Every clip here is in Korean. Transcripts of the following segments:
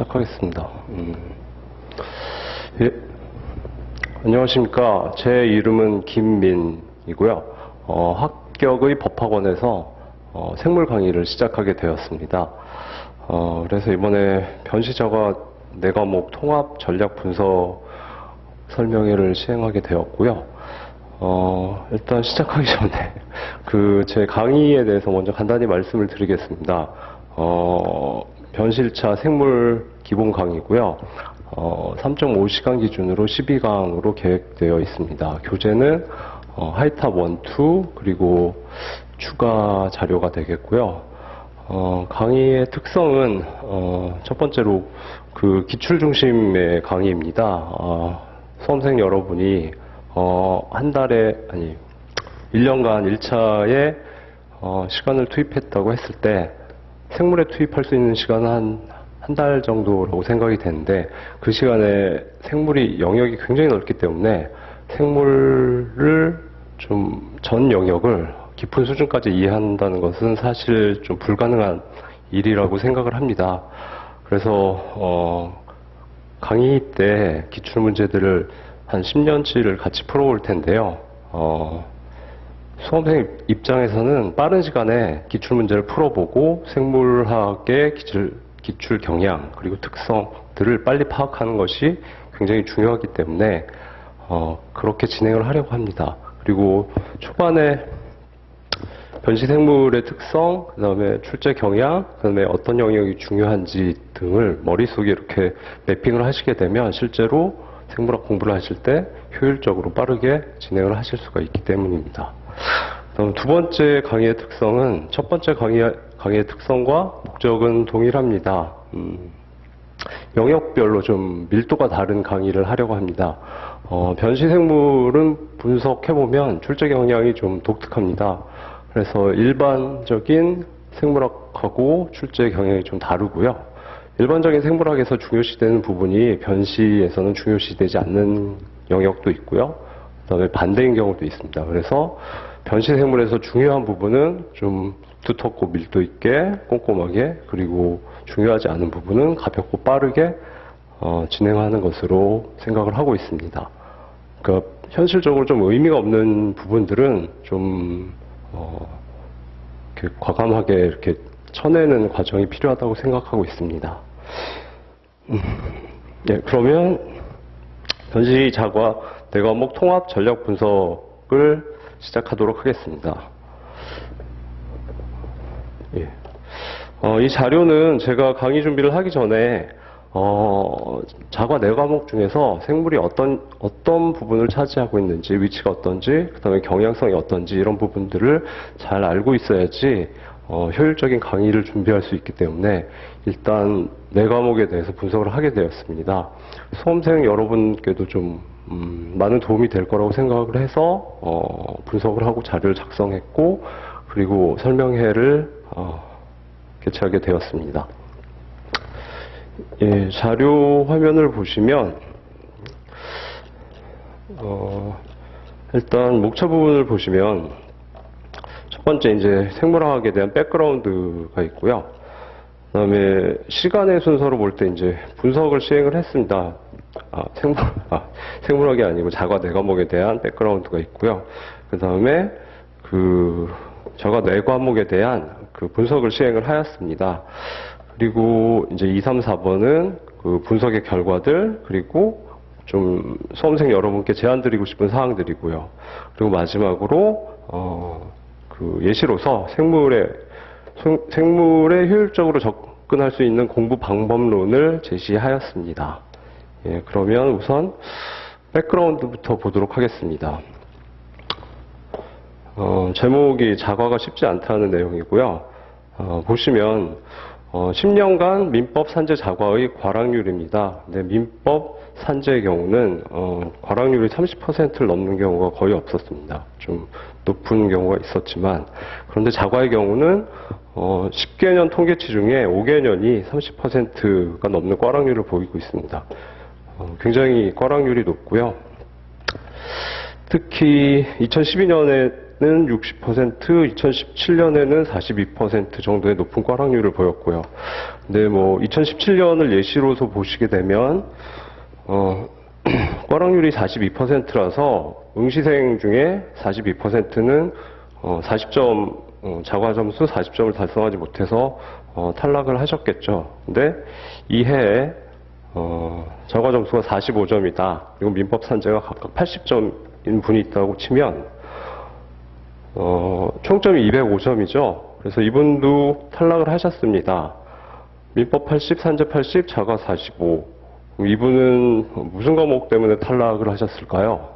시작하겠습니다. 예, 안녕하십니까. 제 이름은 김민이고요. 합격의 법학원에서 생물 강의를 시작하게 되었습니다. 그래서 이번에 변시자과 네 과목 통합 전략 분석 설명회를 시행하게 되었고요. 일단 시작하기 전에 제 강의에 대해서 먼저 간단히 말씀을 드리겠습니다. 변실차 생물 기본 강의고요. 3.5시간 기준으로 12강으로 계획되어 있습니다. 교재는 하이탑 1, 2 그리고 추가 자료가 되겠고요. 강의의 특성은 첫 번째로 기출 중심의 강의입니다. 수험생 여러분이 한 달에 1년간 1차에 시간을 투입했다고 했을 때 생물에 투입할 수 있는 시간은 한 달 정도라고 생각이 되는데, 그 시간에 생물이 영역이 굉장히 넓기 때문에 생물을 전 영역을 깊은 수준까지 이해한다는 것은 사실 좀 불가능한 일이라고 생각을 합니다. 그래서 강의 때 기출 문제들을 한 10년치를 같이 풀어볼 텐데요. 수험생 입장에서는 빠른 시간에 기출 문제를 풀어보고 생물학의 기출 경향 그리고 특성들을 빨리 파악하는 것이 굉장히 중요하기 때문에 그렇게 진행을 하려고 합니다. 그리고 초반에 변시생물의 특성, 그 다음에 출제 경향, 그 다음에 어떤 영역이 중요한지 등을 머릿속에 이렇게 매핑을 하시게 되면 실제로 생물학 공부를 하실 때 효율적으로 빠르게 진행을 하실 수가 있기 때문입니다. 그다음 두 번째 강의의 특성은 첫 번째 강의의 특성과 목적은 동일합니다. 영역별로 좀 밀도가 다른 강의를 하려고 합니다. 변시생물은 분석해보면 출제 경향이 좀 독특합니다. 그래서 일반적인 생물학하고 출제 경향이 좀 다르고요. 일반적인 생물학에서 중요시되는 부분이 변시에서는 중요시되지 않는 영역도 있고요. 그다음에 반대인 경우도 있습니다. 그래서 변시생물에서 중요한 부분은 좀 두텁고 밀도 있게 꼼꼼하게, 그리고 중요하지 않은 부분은 가볍고 빠르게 진행하는 것으로 생각을 하고 있습니다. 그러니까 현실적으로 좀 의미가 없는 부분들은 좀 이렇게 과감하게 이렇게 쳐내는 과정이 필요하다고 생각하고 있습니다. 네, 그러면 변시자과 네 과목 통합 전략 분석을 시작하도록 하겠습니다. 예. 이 자료는 제가 강의 준비를 하기 전에 자과 네 과목 중에서 생물이 어떤 부분을 차지하고 있는지, 위치가 어떤지, 그 다음에 경향성이 어떤지 이런 부분들을 잘 알고 있어야지 효율적인 강의를 준비할 수 있기 때문에 일단 네 과목에 대해서 분석을 하게 되었습니다. 수험생 여러분께도 좀 많은 도움이 될 거라고 생각을 해서 분석을 하고 자료를 작성했고, 그리고 설명회를 개최하게 되었습니다. 예, 자료 화면을 보시면 일단 목차 부분을 보시면 첫 번째 이제 생물학에 대한 백그라운드가 있고요. 그다음에 시간의 순서로 볼 때 이제 분석을 시행을 했습니다. 생물학이 아니고 자과 네 과목에 대한 백그라운드가 있고요. 그다음에 자과 네 과목에 대한 분석을 시행을 하였습니다. 그리고 이제 2, 3, 4번은 분석의 결과들, 그리고 좀 수험생 여러분께 제안드리고 싶은 사항들이고요. 그리고 마지막으로 예시로서 생물에 효율적으로 접근할 수 있는 공부 방법론을 제시하였습니다. 예, 그러면 우선 백그라운드부터 보도록 하겠습니다. 제목이 자과가 쉽지 않다는 내용이고요. 보시면 10년간 민법 산재 자과의 과락률입니다. 네, 민법 산재의 경우는 과락률이 30%를 넘는 경우가 거의 없었습니다. 좀 높은 경우가 있었지만, 그런데 자과의 경우는 10개년 통계치 중에 5개년이 30%가 넘는 과락률을 보이고 있습니다. 굉장히 과락률이 높고요. 특히 2012년에 60%, 2017년에는 42% 정도의 높은 꽈락률을 보였고요. 근데 뭐 2017년을 예시로서 보시게 되면 꽈락률이 42%라서 응시생 중에 42%는 40점 자과 점수 40점을 달성하지 못해서 탈락을 하셨겠죠. 근데 이 해에 자과 점수가 45점이다. 그리고 민법 산재가 각각 80점인 분이 있다고 치면 총점이 205점이죠. 그래서 이분도 탈락을 하셨습니다. 민법 80, 산재 80, 자과 45. 이분은 무슨 과목 때문에 탈락을 하셨을까요?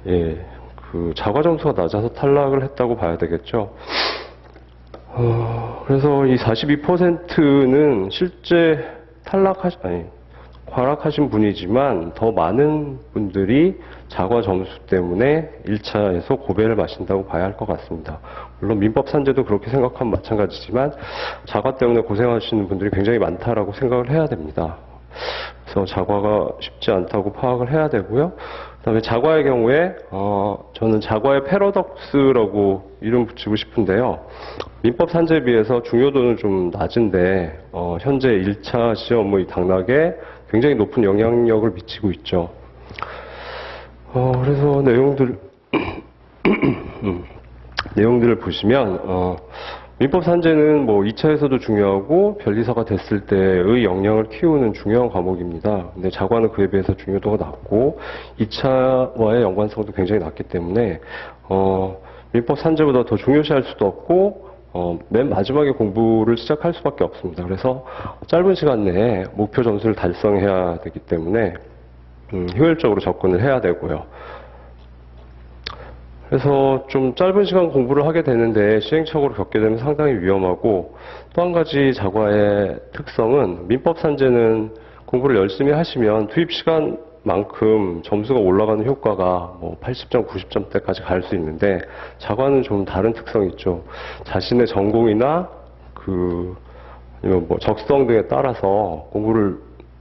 예, 그 자과 점수가 낮아서 탈락을 했다고 봐야 되겠죠. 그래서 이 42%는 실제 과락하신 분이지만 더 많은 분들이 자과 점수 때문에 1차에서 고배를 마신다고 봐야 할 것 같습니다. 물론 민법 산재도 그렇게 생각하면 마찬가지지만 자과 때문에 고생하시는 분들이 굉장히 많다라고 생각을 해야 됩니다. 그래서 자과가 쉽지 않다고 파악을 해야 되고요. 그다음에 자과의 경우에 저는 자과의 패러독스라고 이름 붙이고 싶은데요. 민법 산재에 비해서 중요도는 좀 낮은데 현재 1차 시험의 당락에 굉장히 높은 영향력을 미치고 있죠. 그래서 내용들을 보시면 민법 산재는 뭐 2차에서도 중요하고 변리사가 됐을 때의 역량을 키우는 중요한 과목입니다. 근데 자과는 그에 비해서 중요도가 낮고 2차와의 연관성도 굉장히 낮기 때문에 민법 산재보다 더 중요시할 수도 없고 맨 마지막에 공부를 시작할 수밖에 없습니다. 그래서 짧은 시간 내에 목표 점수를 달성해야 되기 때문에 효율적으로 접근을 해야 되고요. 그래서 좀 짧은 시간 공부를 하게 되는데 시행착오를 겪게 되면 상당히 위험하고, 또 한 가지 자과의 특성은 민법 산재는 공부를 열심히 하시면 투입 시간만큼 점수가 올라가는 효과가 뭐 80점, 90점대까지 갈 수 있는데, 자과는 좀 다른 특성이 있죠. 자신의 전공이나 아니면 뭐 적성 등에 따라서 공부를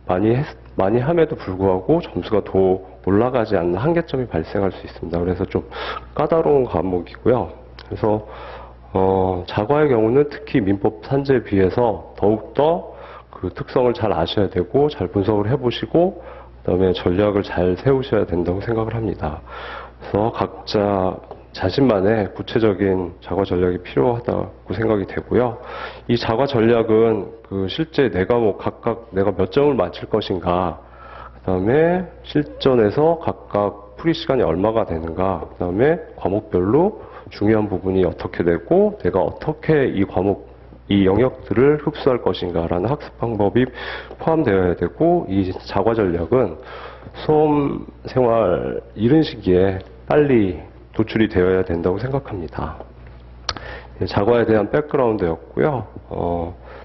많이 함에도 불구하고 점수가 더 올라가지 않는 한계점이 발생할 수 있습니다. 그래서 좀 까다로운 과목이고요. 그래서 자과의 경우는 특히 민법 산재에 비해서 더욱더 그 특성을 잘 아셔야 되고 잘 분석을 해보시고 그다음에 전략을 잘 세우셔야 된다고 생각을 합니다. 그래서 각자 자신만의 구체적인 자과 전략이 필요하다고 생각이 되고요. 이 자과 전략은 실제 네 과목 각각 내가 몇 점을 맞출 것인가, 그 다음에 실전에서 각각 풀이 시간이 얼마가 되는가, 그 다음에 과목별로 중요한 부분이 어떻게 되고 내가 어떻게 이 영역들을 흡수할 것인가라는 학습 방법이 포함되어야 되고, 이 자과 전략은 수험 생활 이른 시기에 빨리 도출이 되어야 된다고 생각합니다. 자과에 대한 백그라운드였고요.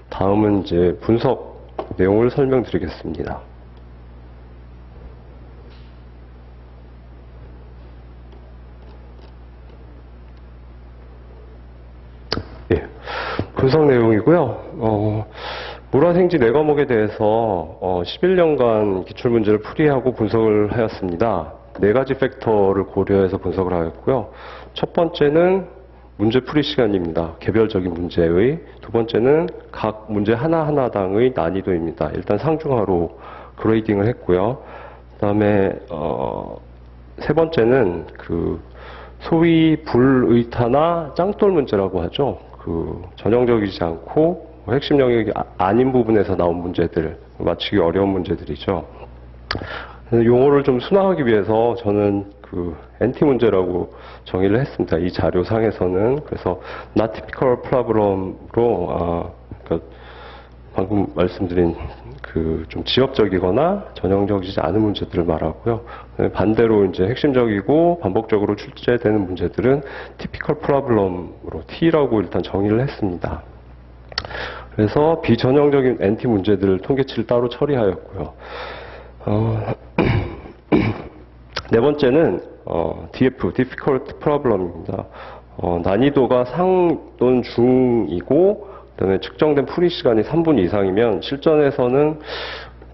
다음은 이제 분석 내용을 설명드리겠습니다. 예, 분석 내용이고요. 물화생지 4과목에 대해서 11년간 기출문제를 풀이하고 분석을 하였습니다. 4가지 팩터를 고려해서 분석을 하였고요. 첫 번째는 문제 풀이 시간입니다. 개별적인 문제의. 두 번째는 각 문제 하나하나당의 난이도입니다. 일단 상중하로 그레이딩을 했고요. 그 다음에 세 번째는 소위 불의타나 짱돌 문제라고 하죠. 전형적이지 않고 핵심 영역이 아닌 부분에서 나온 문제들, 맞추기 어려운 문제들이죠. 용어를 좀 순화하기 위해서 저는 NT 문제라고 정의를 했습니다. 이 자료상에서는. 그래서 not typical problem으로 방금 말씀드린 좀 지엽적이거나 전형적이지 않은 문제들을 말하고요. 반대로 이제 핵심적이고 반복적으로 출제되는 문제들은 typical problem으로 T라고 일단 정의를 했습니다. 그래서 비전형적인 NT 문제들을 통계치를 따로 처리하였고요. 네 번째는 DF, Difficult Problem입니다. 난이도가 상 또는 중이고 그다음에 측정된 풀이 시간이 3분 이상이면 실전에서는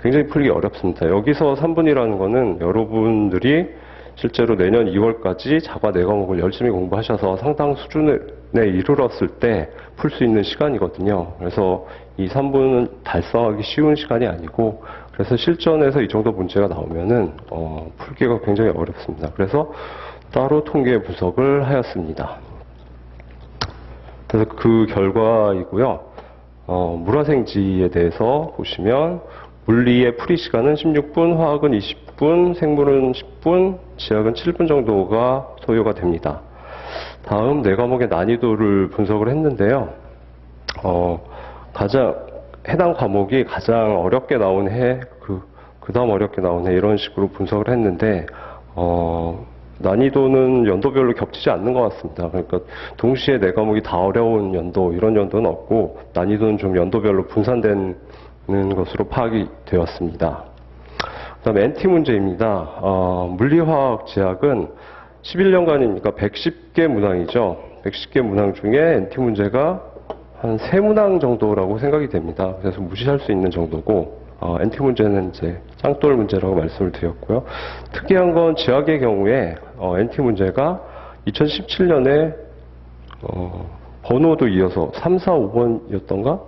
굉장히 풀기 어렵습니다. 여기서 3분이라는 거는 여러분들이 실제로 내년 2월까지 자과 4과목을 열심히 공부하셔서 상당 수준에 이르렀을 때 풀 수 있는 시간이거든요. 그래서 이 3분은 달성하기 쉬운 시간이 아니고, 그래서 실전에서 이 정도 문제가 나오면은 풀기가 굉장히 어렵습니다. 그래서 따로 통계 분석을 하였습니다. 그래서 그 결과이고요. 물화생지에 대해서 보시면 물리의 풀이 시간은 16분, 화학은 20분, 생물은 10분, 지학은 7분 정도가 소요가 됩니다. 다음 4과목의 난이도를 분석을 했는데요. 해당 과목이 가장 어렵게 나온 해, 그 다음 어렵게 나온 해, 이런 식으로 분석을 했는데, 난이도는 연도별로 겹치지 않는 것 같습니다. 그러니까 동시에 4과목이 다 어려운 연도, 이런 연도는 없고, 난이도는 좀 연도별로 분산되는 것으로 파악이 되었습니다. 그 다음에 NT 문제입니다. 물리화학 지학은 11년간이니까 110개 문항이죠. 110개 문항 중에 NT 문제가 한 3문항 정도라고 생각이 됩니다. 그래서 무시할 수 있는 정도고, NT 문제는 이제 짱돌 문제라고 말씀을 드렸고요. 특이한 건 지학의 경우에 NT 문제가 2017년에 번호도 이어서 3, 4, 5번이었던가?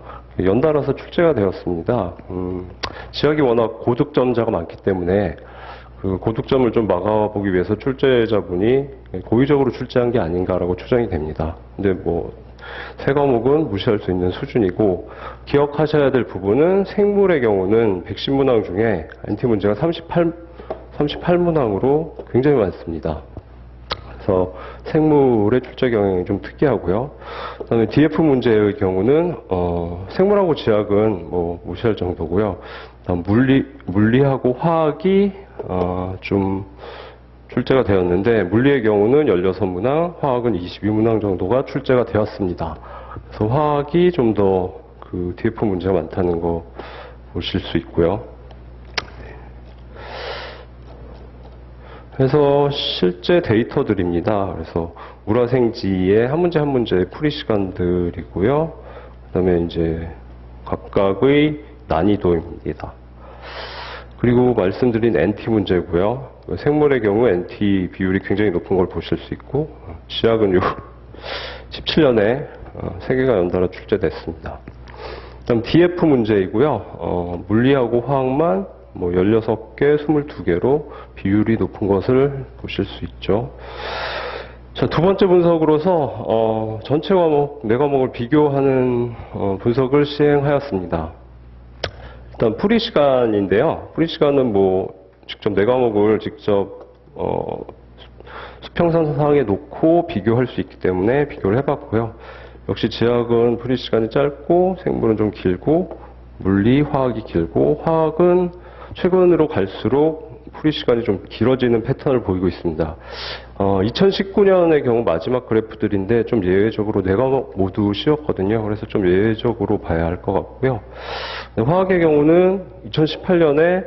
연달아서 출제가 되었습니다. 지학이 워낙 고득점자가 많기 때문에 그 고득점을 좀 막아보기 위해서 출제자분이 고의적으로 출제한 게 아닌가라고 추정이 됩니다. 근데 뭐 3과목은 무시할 수 있는 수준이고, 기억하셔야 될 부분은 생물의 경우는 110문항 중에 NT 문제가 38문항으로 굉장히 많습니다. 그래서 생물의 출제 경향이 좀 특이하고요. 그다음에 DF 문제의 경우는 생물하고 지학은 뭐 무시할 정도고요. 다음 물리하고 화학이 좀 출제가 되었는데, 물리의 경우는 16문항, 화학은 22문항 정도가 출제가 되었습니다. 그래서 화학이 좀 더 그 DF 문제가 많다는 거 보실 수 있고요. 그래서 실제 데이터들입니다. 그래서 물화생지의 한 문제 한 문제의 풀이 시간들이고요. 그 다음에 이제 각각의 난이도입니다. 그리고 말씀드린 NT 문제고요. 생물의 경우 NT 비율이 굉장히 높은 걸 보실 수 있고, 지학은 17년에 3개가 연달아 출제됐습니다. 그다음 DF 문제이고요. 물리하고 화학만 뭐 16개, 22개로 비율이 높은 것을 보실 수 있죠. 자, 두 번째 분석으로서 전체 과목, 4과목을 비교하는 분석을 시행하였습니다. 일단 풀이 시간인데요. 풀이 시간은 뭐 직접 4과목을 직접 수평선상에 놓고 비교할 수 있기 때문에 비교를 해봤고요. 역시 지학은 풀이 시간이 짧고 생물은 좀 길고, 물리, 화학이 길고, 화학은 최근으로 갈수록 풀이 시간이 좀 길어지는 패턴을 보이고 있습니다. 2019년의 경우 마지막 그래프들인데 좀 예외적으로 4과목 모두 쉬웠거든요. 그래서 좀 예외적으로 봐야 할 것 같고요. 화학의 경우는 2018년에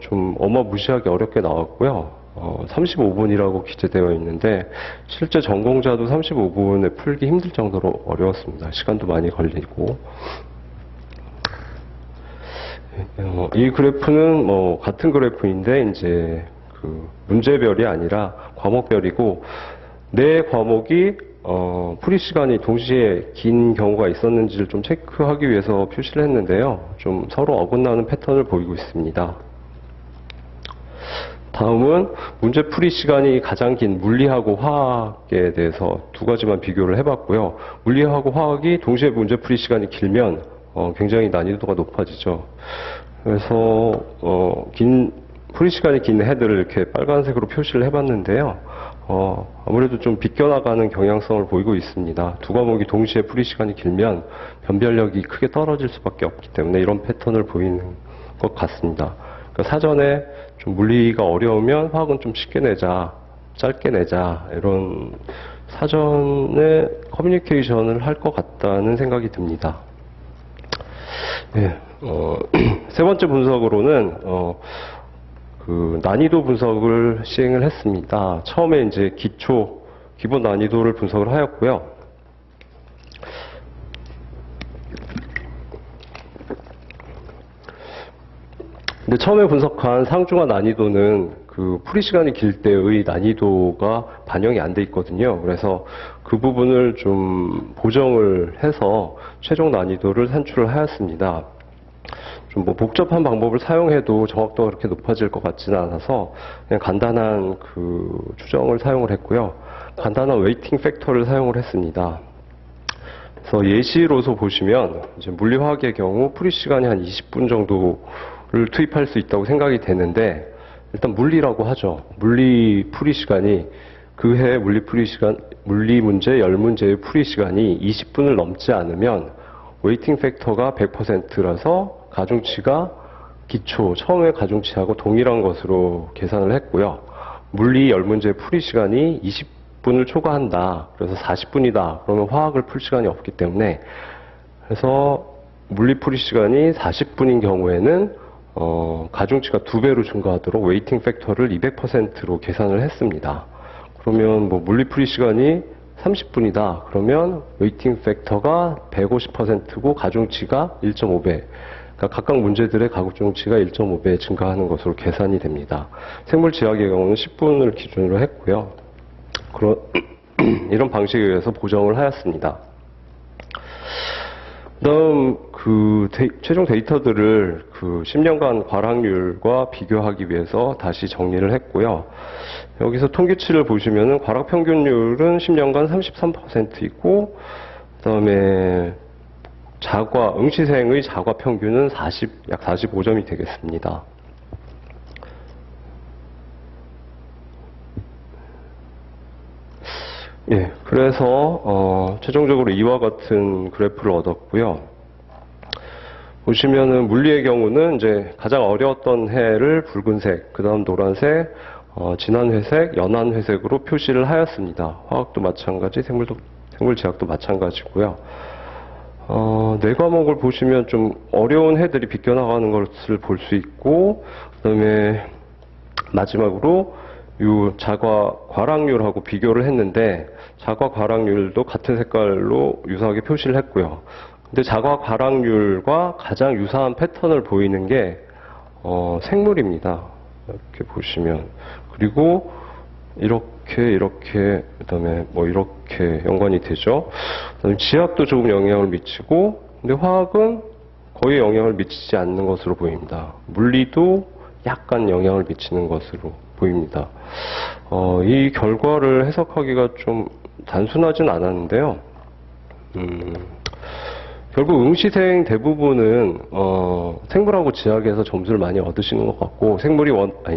좀 어마무시하게 어렵게 나왔고요. 35분이라고 기재되어 있는데, 실제 전공자도 35분에 풀기 힘들 정도로 어려웠습니다. 시간도 많이 걸리고. 이 그래프는 뭐 같은 그래프인데 이제 그 문제별이 아니라 과목별이고, 4과목이 풀이 시간이 동시에 긴 경우가 있었는지를 좀 체크하기 위해서 표시를 했는데요. 좀 서로 어긋나는 패턴을 보이고 있습니다. 다음은 문제 풀이 시간이 가장 긴 물리하고 화학에 대해서 2가지만 비교를 해봤고요. 물리하고 화학이 동시에 문제 풀이 시간이 길면 굉장히 난이도가 높아지죠. 그래서 풀이 시간이 긴 해들을 이렇게 빨간색으로 표시를 해봤는데요. 아무래도 좀 비껴나가는 경향성을 보이고 있습니다. 2과목이 동시에 풀이 시간이 길면 변별력이 크게 떨어질 수밖에 없기 때문에 이런 패턴을 보이는 것 같습니다. 그러니까 사전에 좀 물리가 어려우면 화학은 좀 쉽게 내자, 짧게 내자, 이런 사전에 커뮤니케이션을 할 것 같다는 생각이 듭니다. 네, 세 번째 분석으로는 그 난이도 분석을 시행을 했습니다. 처음에 이제 기본 난이도를 분석을 하였고요. 근데 처음에 분석한 상중하 난이도는 그 풀이 시간이 길 때의 난이도가 반영이 안 돼 있거든요. 그래서 그 부분을 좀 보정을 해서 최종 난이도를 산출을 하였습니다. 좀 뭐 복잡한 방법을 사용해도 정확도가 그렇게 높아질 것 같지는 않아서 그냥 간단한 그 추정을 사용을 했고요. 간단한 웨이팅 팩터를 사용을 했습니다. 그래서 예시로서 보시면 이제 물리화학의 경우 풀이 시간이 한 20분 정도를 투입할 수 있다고 생각이 되는데, 일단 물리라고 하죠. 물리 풀이 시간이 그 해 물리 풀이 시간, 물리 문제 10문제의 풀이 시간이 20분을 넘지 않으면 웨이팅 팩터가 100%라서 가중치가 기초, 처음에 가중치하고 동일한 것으로 계산을 했고요. 물리 10문제 풀이 시간이 20분을 초과한다. 그래서 40분이다. 그러면 화학을 풀 시간이 없기 때문에, 그래서 물리 풀이 시간이 40분인 경우에는 가중치가 2배로 증가하도록 웨이팅 팩터를 200%로 계산을 했습니다. 그러면 뭐 물리 풀이 시간이 30분이다. 그러면 웨이팅 팩터가 150%고 가중치가 1.5배. 그러니까 각각 문제들의 가중치가 1.5배 증가하는 것으로 계산이 됩니다. 생물 지학의 경우는 10분을 기준으로 했고요. 이런 방식에 의해서 보정을 하였습니다. 다음 최종 데이터들을 그 10년간 과락률과 비교하기 위해서 다시 정리를 했고요. 여기서 통계치를 보시면은 과락 평균률은 10년간 33%이고, 그다음에 응시생의 자과 평균은 약 45점이 되겠습니다. 예, 그래서 최종적으로 이와 같은 그래프를 얻었고요. 보시면은 물리의 경우는 이제 가장 어려웠던 해를 붉은색, 그 다음 노란색, 진한 회색, 연한 회색으로 표시를 하였습니다. 화학도 마찬가지, 생물지학도 마찬가지고요. 네 과목을 보시면 좀 어려운 해들이 비껴나가는 것을 볼 수 있고, 그다음에 마지막으로 이 자과 과락률하고 비교를 했는데, 자과 과락률도 같은 색깔로 유사하게 표시를 했고요. 근데 자과 과락률과 가장 유사한 패턴을 보이는 게 생물입니다. 이렇게 보시면. 그리고 이렇게 그다음에 뭐 이렇게 연관이 되죠. 그다음에 지학도 조금 영향을 미치고, 근데 화학은 거의 영향을 미치지 않는 것으로 보입니다. 물리도 약간 영향을 미치는 것으로 보입니다. 이 결과를 해석하기가 좀 단순하진 않았는데요. 결국 응시생 대부분은 생물하고 지학에서 점수를 많이 얻으시는 것 같고,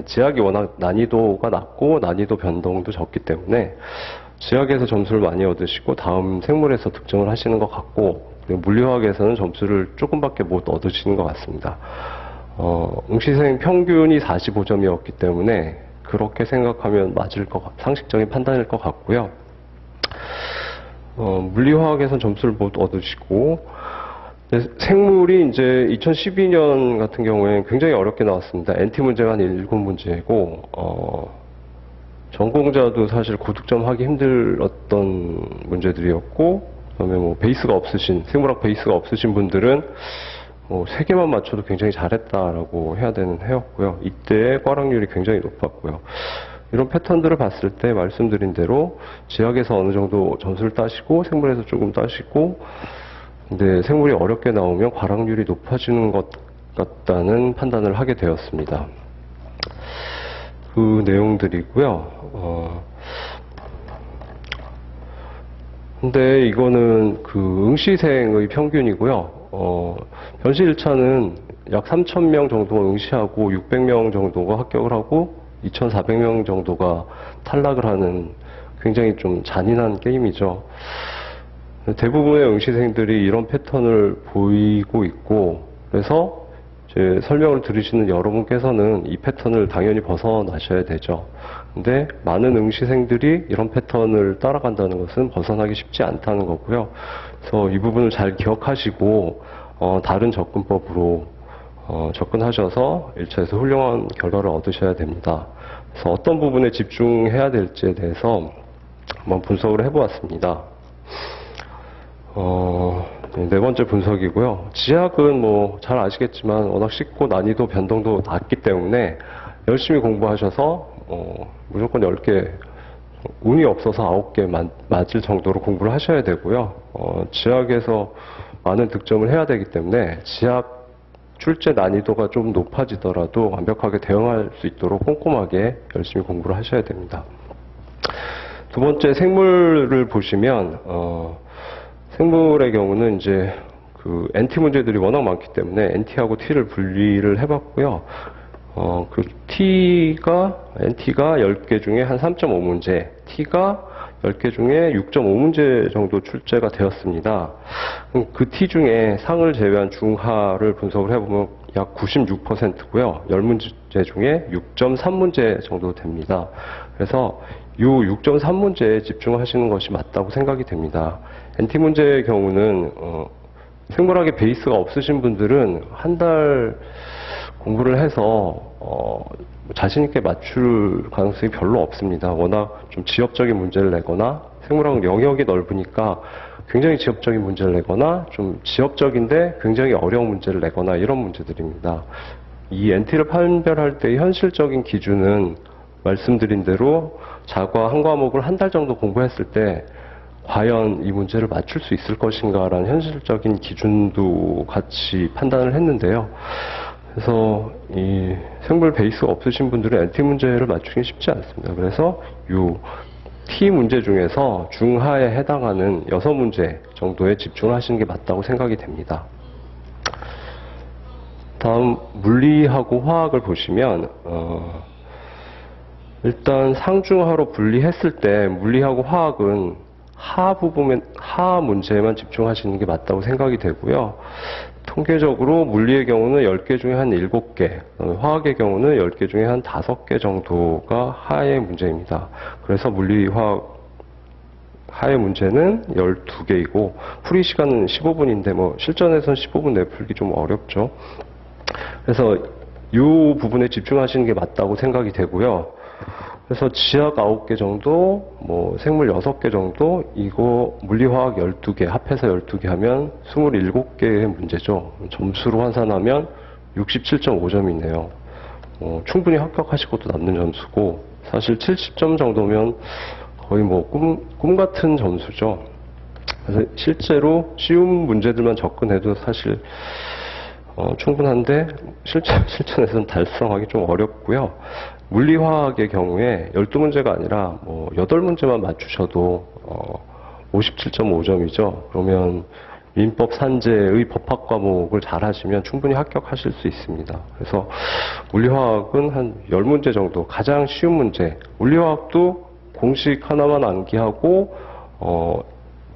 지학이 워낙 난이도가 낮고 난이도 변동도 적기 때문에 지학에서 점수를 많이 얻으시고 다음 생물에서 득점을 하시는 것 같고, 물리화학에서는 점수를 조금밖에 못 얻으시는 것 같습니다. 응시생 평균이 45점이었기 때문에 그렇게 생각하면 상식적인 판단일 것 같고요. 물리화학에서는 점수를 못 얻으시고, 생물이 이제 2012년 같은 경우에 굉장히 어렵게 나왔습니다. NT 문제가 한 7문제고, 전공자도 사실 고득점 하기 힘들었던 문제들이었고, 그다음에 뭐 생물학 베이스가 없으신 분들은 3개만 맞춰도 굉장히 잘했다라고 해야 되는 해였고요. 이때의 과락률이 굉장히 높았고요. 이런 패턴들을 봤을 때 말씀드린 대로 지학에서 어느 정도 점수를 따시고 생물에서 조금 따시고, 근데 생물이 어렵게 나오면 과락률이 높아지는 것 같다는 판단을 하게 되었습니다. 그 내용들이고요. 근데 이거는 그 응시생의 평균이고요. 변시 1차는 약 3,000명 정도가 응시하고 600명 정도가 합격을 하고 2,400명 정도가 탈락을 하는 굉장히 좀 잔인한 게임이죠. 대부분의 응시생들이 이런 패턴을 보이고 있고, 그래서 이제 설명을 들으시는 여러분께서는 이 패턴을 당연히 벗어나셔야 되죠. 근데 많은 응시생들이 이런 패턴을 따라간다는 것은 벗어나기 쉽지 않다는 거고요. 그래서 이 부분을 잘 기억하시고 다른 접근법으로 접근하셔서 1차에서 훌륭한 결과를 얻으셔야 됩니다. 그래서 어떤 부분에 집중해야 될지에 대해서 한번 분석을 해보았습니다. 네 번째 분석이고요. 지학은 뭐 잘 아시겠지만 워낙 쉽고 난이도 변동도 낮기 때문에 열심히 공부하셔서 무조건 10개, 운이 없어서 9개 맞을 정도로 공부를 하셔야 되고요. 지학에서 많은 득점을 해야 되기 때문에 지학 출제 난이도가 좀 높아지더라도 완벽하게 대응할 수 있도록 꼼꼼하게 열심히 공부를 하셔야 됩니다. 두 번째, 생물을 보시면 생물의 경우는 이제 그 NT 문제들이 워낙 많기 때문에 NT하고 T를 분리를 해봤고요. 그 NT가 10개 중에 한 3.5문제, T가 10개 중에 6.5문제 정도 출제가 되었습니다. 그 T 중에 상을 제외한 중하를 분석을 해보면 약 96%고요. 10문제 중에 6.3문제 정도 됩니다. 그래서 이 6.3문제에 집중하시는 것이 맞다고 생각이 됩니다. NT 문제의 경우는 생물학의 베이스가 없으신 분들은 한 달 공부를 해서 자신 있게 맞출 가능성이 별로 없습니다. 워낙 좀 지엽적인 문제를 내거나 생물학 영역이 넓으니까 굉장히 지엽적인 문제를 내거나 좀 지엽적인데 굉장히 어려운 문제를 내거나 이런 문제들입니다. 이 NT를 판별할 때 현실적인 기준은 말씀드린 대로 자과 한 과목을 한 달 정도 공부했을 때 과연 이 문제를 맞출 수 있을 것인가라는 현실적인 기준도 같이 판단을 했는데요. 그래서 이 생물 베이스가 없으신 분들은 NT 문제를 맞추기 쉽지 않습니다. 그래서 이 T 문제 중에서 중하에 해당하는 6문제 정도에 집중을 하시는 게 맞다고 생각이 됩니다. 다음 물리하고 화학을 보시면 일단 상중하로 분리했을 때 물리하고 화학은 하 문제에만 집중하시는 게 맞다고 생각이 되고요. 통계적으로 물리의 경우는 10개 중에 한 7개, 화학의 경우는 10개 중에 한 5개 정도가 하의 문제입니다. 그래서 물리화학 하의 문제는 12개이고 풀이 시간은 15분인데 뭐 실전에서는 15분 내에 풀기 좀 어렵죠. 그래서 이 부분에 집중하시는 게 맞다고 생각이 되고요. 그래서 지학 9개 정도, 뭐 생물 6개 정도, 이거 물리화학 12개, 합해서 12개 하면 27개의 문제죠. 점수로 환산하면 67.5점이네요. 충분히 합격하실 것도 남는 점수고, 사실 70점 정도면 거의 뭐 꿈 같은 점수죠. 그래서 실제로 쉬운 문제들만 접근해도 사실 충분한데 실전에서는 달성하기 좀 어렵고요. 물리화학의 경우에 12문제가 아니라 뭐 8문제만 맞추셔도 57.5점이죠. 그러면 민법 산재의 법학 과목을 잘 하시면 충분히 합격하실 수 있습니다. 그래서 물리화학은 한 10문제 정도, 가장 쉬운 문제. 물리화학도 공식 하나만 암기하고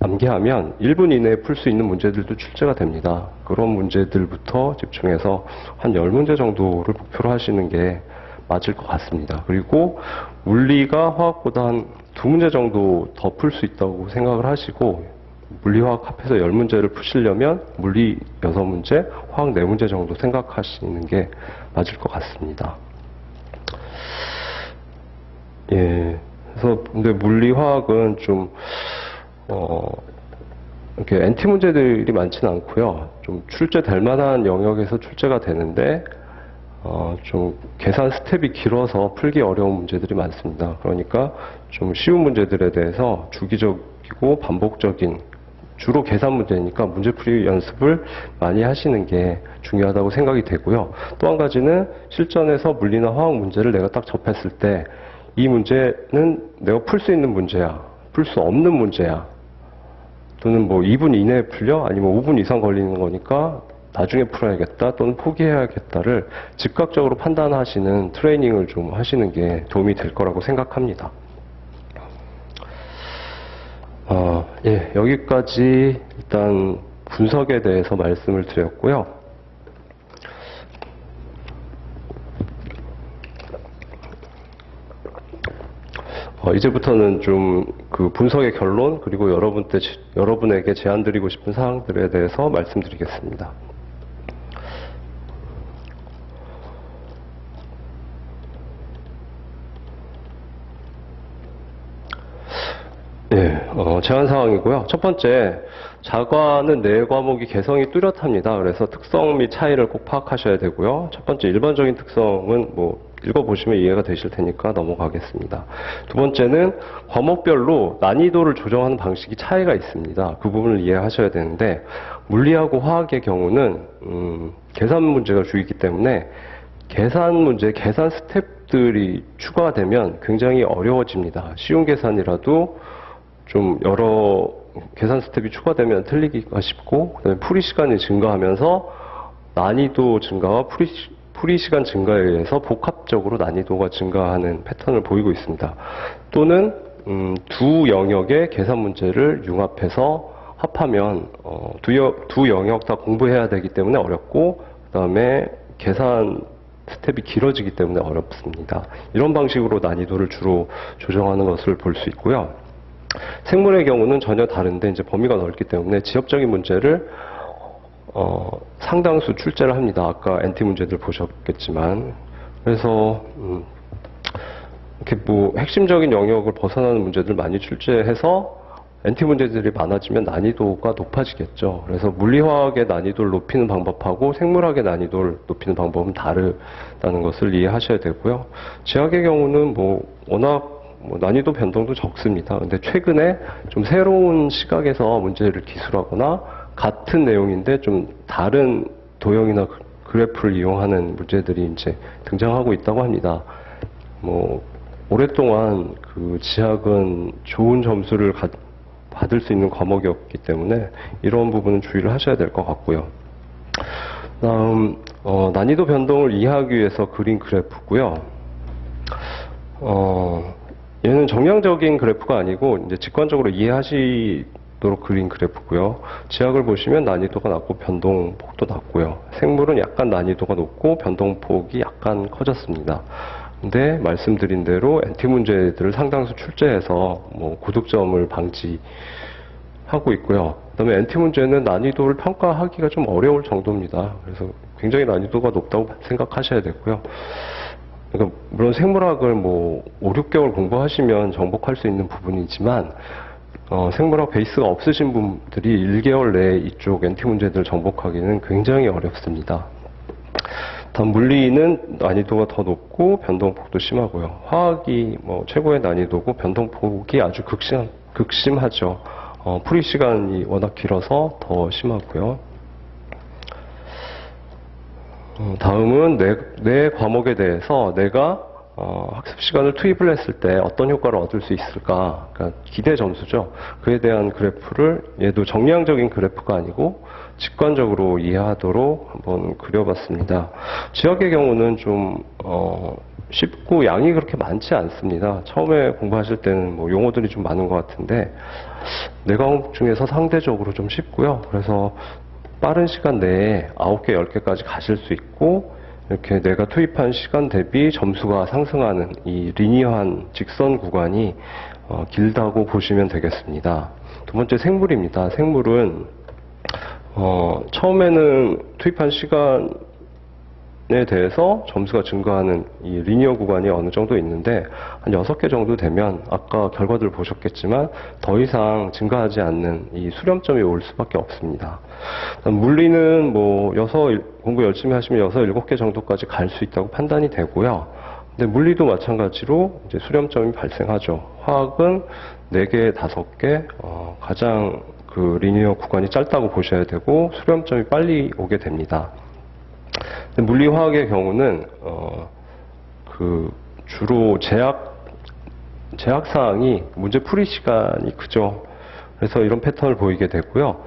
암기하면 1분 이내에 풀 수 있는 문제들도 출제가 됩니다. 그런 문제들부터 집중해서 한 10문제 정도를 목표로 하시는 게 맞을 것 같습니다. 그리고 물리가 화학보다 한 2문제 정도 더 풀 수 있다고 생각을 하시고 물리화학 합해서 10문제를 푸시려면 물리 6문제, 화학 4문제 정도 생각하시는 게 맞을 것 같습니다. 예. 그래서 근데 물리화학은 좀 이렇게 NT 문제들이 많지는 않고요. 좀 출제될 만한 영역에서 출제가 되는데 좀 계산 스텝이 길어서 풀기 어려운 문제들이 많습니다. 그러니까 좀 쉬운 문제들에 대해서 주기적이고 반복적인 주로 계산 문제니까 문제풀이 연습을 많이 하시는 게 중요하다고 생각이 되고요. 또 한 가지는 실전에서 물리나 화학 문제를 내가 딱 접했을 때 이 문제는 내가 풀 수 있는 문제야, 풀 수 없는 문제야, 또는 뭐 2분 이내에 풀려? 아니면 5분 이상 걸리는 거니까 나중에 풀어야겠다 또는 포기해야겠다를 즉각적으로 판단하시는 트레이닝을 좀 하시는 게 도움이 될 거라고 생각합니다. 예, 여기까지 일단 분석에 대해서 말씀을 드렸고요. 이제부터는 좀 그 분석의 결론 그리고 여러분에게 제안드리고 싶은 사항들에 대해서 말씀드리겠습니다. 예, 제한 사항이고요. 첫 번째, 자과는 4과목이 개성이 뚜렷합니다. 그래서 특성 및 차이를 꼭 파악하셔야 되고요. 첫 번째, 일반적인 특성은 뭐 읽어보시면 이해가 되실 테니까 넘어가겠습니다. 두 번째는 과목별로 난이도를 조정하는 방식이 차이가 있습니다. 그 부분을 이해하셔야 되는데, 물리하고 화학의 경우는 계산 문제가 주이기 때문에 계산 문제, 계산 스텝들이 추가되면 굉장히 어려워집니다. 쉬운 계산이라도 좀 여러 계산 스텝이 추가되면 틀리기가 쉽고, 그다음에 풀이 시간이 증가하면서 난이도 증가와 풀이 시간 증가에 의해서 복합적으로 난이도가 증가하는 패턴을 보이고 있습니다. 또는 두 영역의 계산 문제를 융합해서 합하면 두 영역 다 공부해야 되기 때문에 어렵고, 그다음에 계산 스텝이 길어지기 때문에 어렵습니다. 이런 방식으로 난이도를 주로 조정하는 것을 볼 수 있고요. 생물의 경우는 전혀 다른데 이제 범위가 넓기 때문에 지역적인 문제를 상당수 출제를 합니다. 아까 NT 문제들 보셨겠지만. 그래서 이렇게 뭐 핵심적인 영역을 벗어나는 문제들 많이 출제해서 NT 문제들이 많아지면 난이도가 높아지겠죠. 그래서 물리화학의 난이도를 높이는 방법하고 생물학의 난이도를 높이는 방법은 다르다는 것을 이해하셔야 되고요. 지학의 경우는 워낙 난이도 변동도 적습니다. 근데 최근에 좀 새로운 시각에서 문제를 기술하거나 같은 내용인데 좀 다른 도형이나 그래프를 이용하는 문제들이 이제 등장하고 있다고 합니다. 오랫동안 그 지학은 좋은 점수를 받을 수 있는 과목이었기 때문에 이런 부분은 주의를 하셔야 될 것 같고요. 다음, 난이도 변동을 이해하기 위해서 그린 그래프고요. 얘는 정량적인 그래프가 아니고 이제 직관적으로 이해하시도록 그린 그래프고요. 지학을 보시면 난이도가 낮고 변동폭도 낮고요. 생물은 약간 난이도가 높고 변동폭이 약간 커졌습니다. 근데 말씀드린 대로 NT 문제들을 상당수 출제해서 고득점을 방지하고 있고요. 그다음에 NT 문제는 난이도를 평가하기가 좀 어려울 정도입니다. 그래서 굉장히 난이도가 높다고 생각하셔야 되고요. 그러니까 물론 생물학을 5, 6개월 공부하시면 정복할 수 있는 부분이지만 생물학 베이스가 없으신 분들이 1개월 내에 이쪽 NT 문제들을 정복하기는 굉장히 어렵습니다. 다음 물리는 난이도가 더 높고 변동폭도 심하고요. 화학이 최고의 난이도고 변동폭이 아주 극심하죠. 풀이 시간이 워낙 길어서 더 심하고요. 다음은 내 과목에 대해서 내가 학습 시간을 투입을 했을 때 어떤 효과를 얻을 수 있을까, 그러니까 기대 점수죠. 그에 대한 그래프를, 얘도 정량적인 그래프가 아니고 직관적으로 이해하도록 한번 그려봤습니다. 지역의 경우는 좀 쉽고 양이 그렇게 많지 않습니다. 처음에 공부하실 때는 용어들이 좀 많은 것 같은데 네 과목 중에서 상대적으로 좀 쉽고요. 그래서 빠른 시간 내에 9개, 10개까지 가실 수 있고, 이렇게 내가 투입한 시간 대비 점수가 상승하는 이 리니어한 직선 구간이 길다고 보시면 되겠습니다. 두 번째 생물입니다. 생물은 처음에는 투입한 시간에 대해서 점수가 증가하는 이 리니어 구간이 어느 정도 있는데 한 6개 정도 되면 아까 결과들 보셨겠지만 더 이상 증가하지 않는 이 수렴점이 올 수밖에 없습니다. 물리는 공부 열심히 하시면 6, 7개 정도까지 갈 수 있다고 판단이 되고요. 근데 물리도 마찬가지로 이제 수렴점이 발생하죠. 화학은 4개, 5개, 가장 그 리니어 구간이 짧다고 보셔야 되고 수렴점이 빨리 오게 됩니다. 물리화학의 경우는 주로 제약 사항이 문제 풀이 시간이 크죠. 그래서 이런 패턴을 보이게 되고요.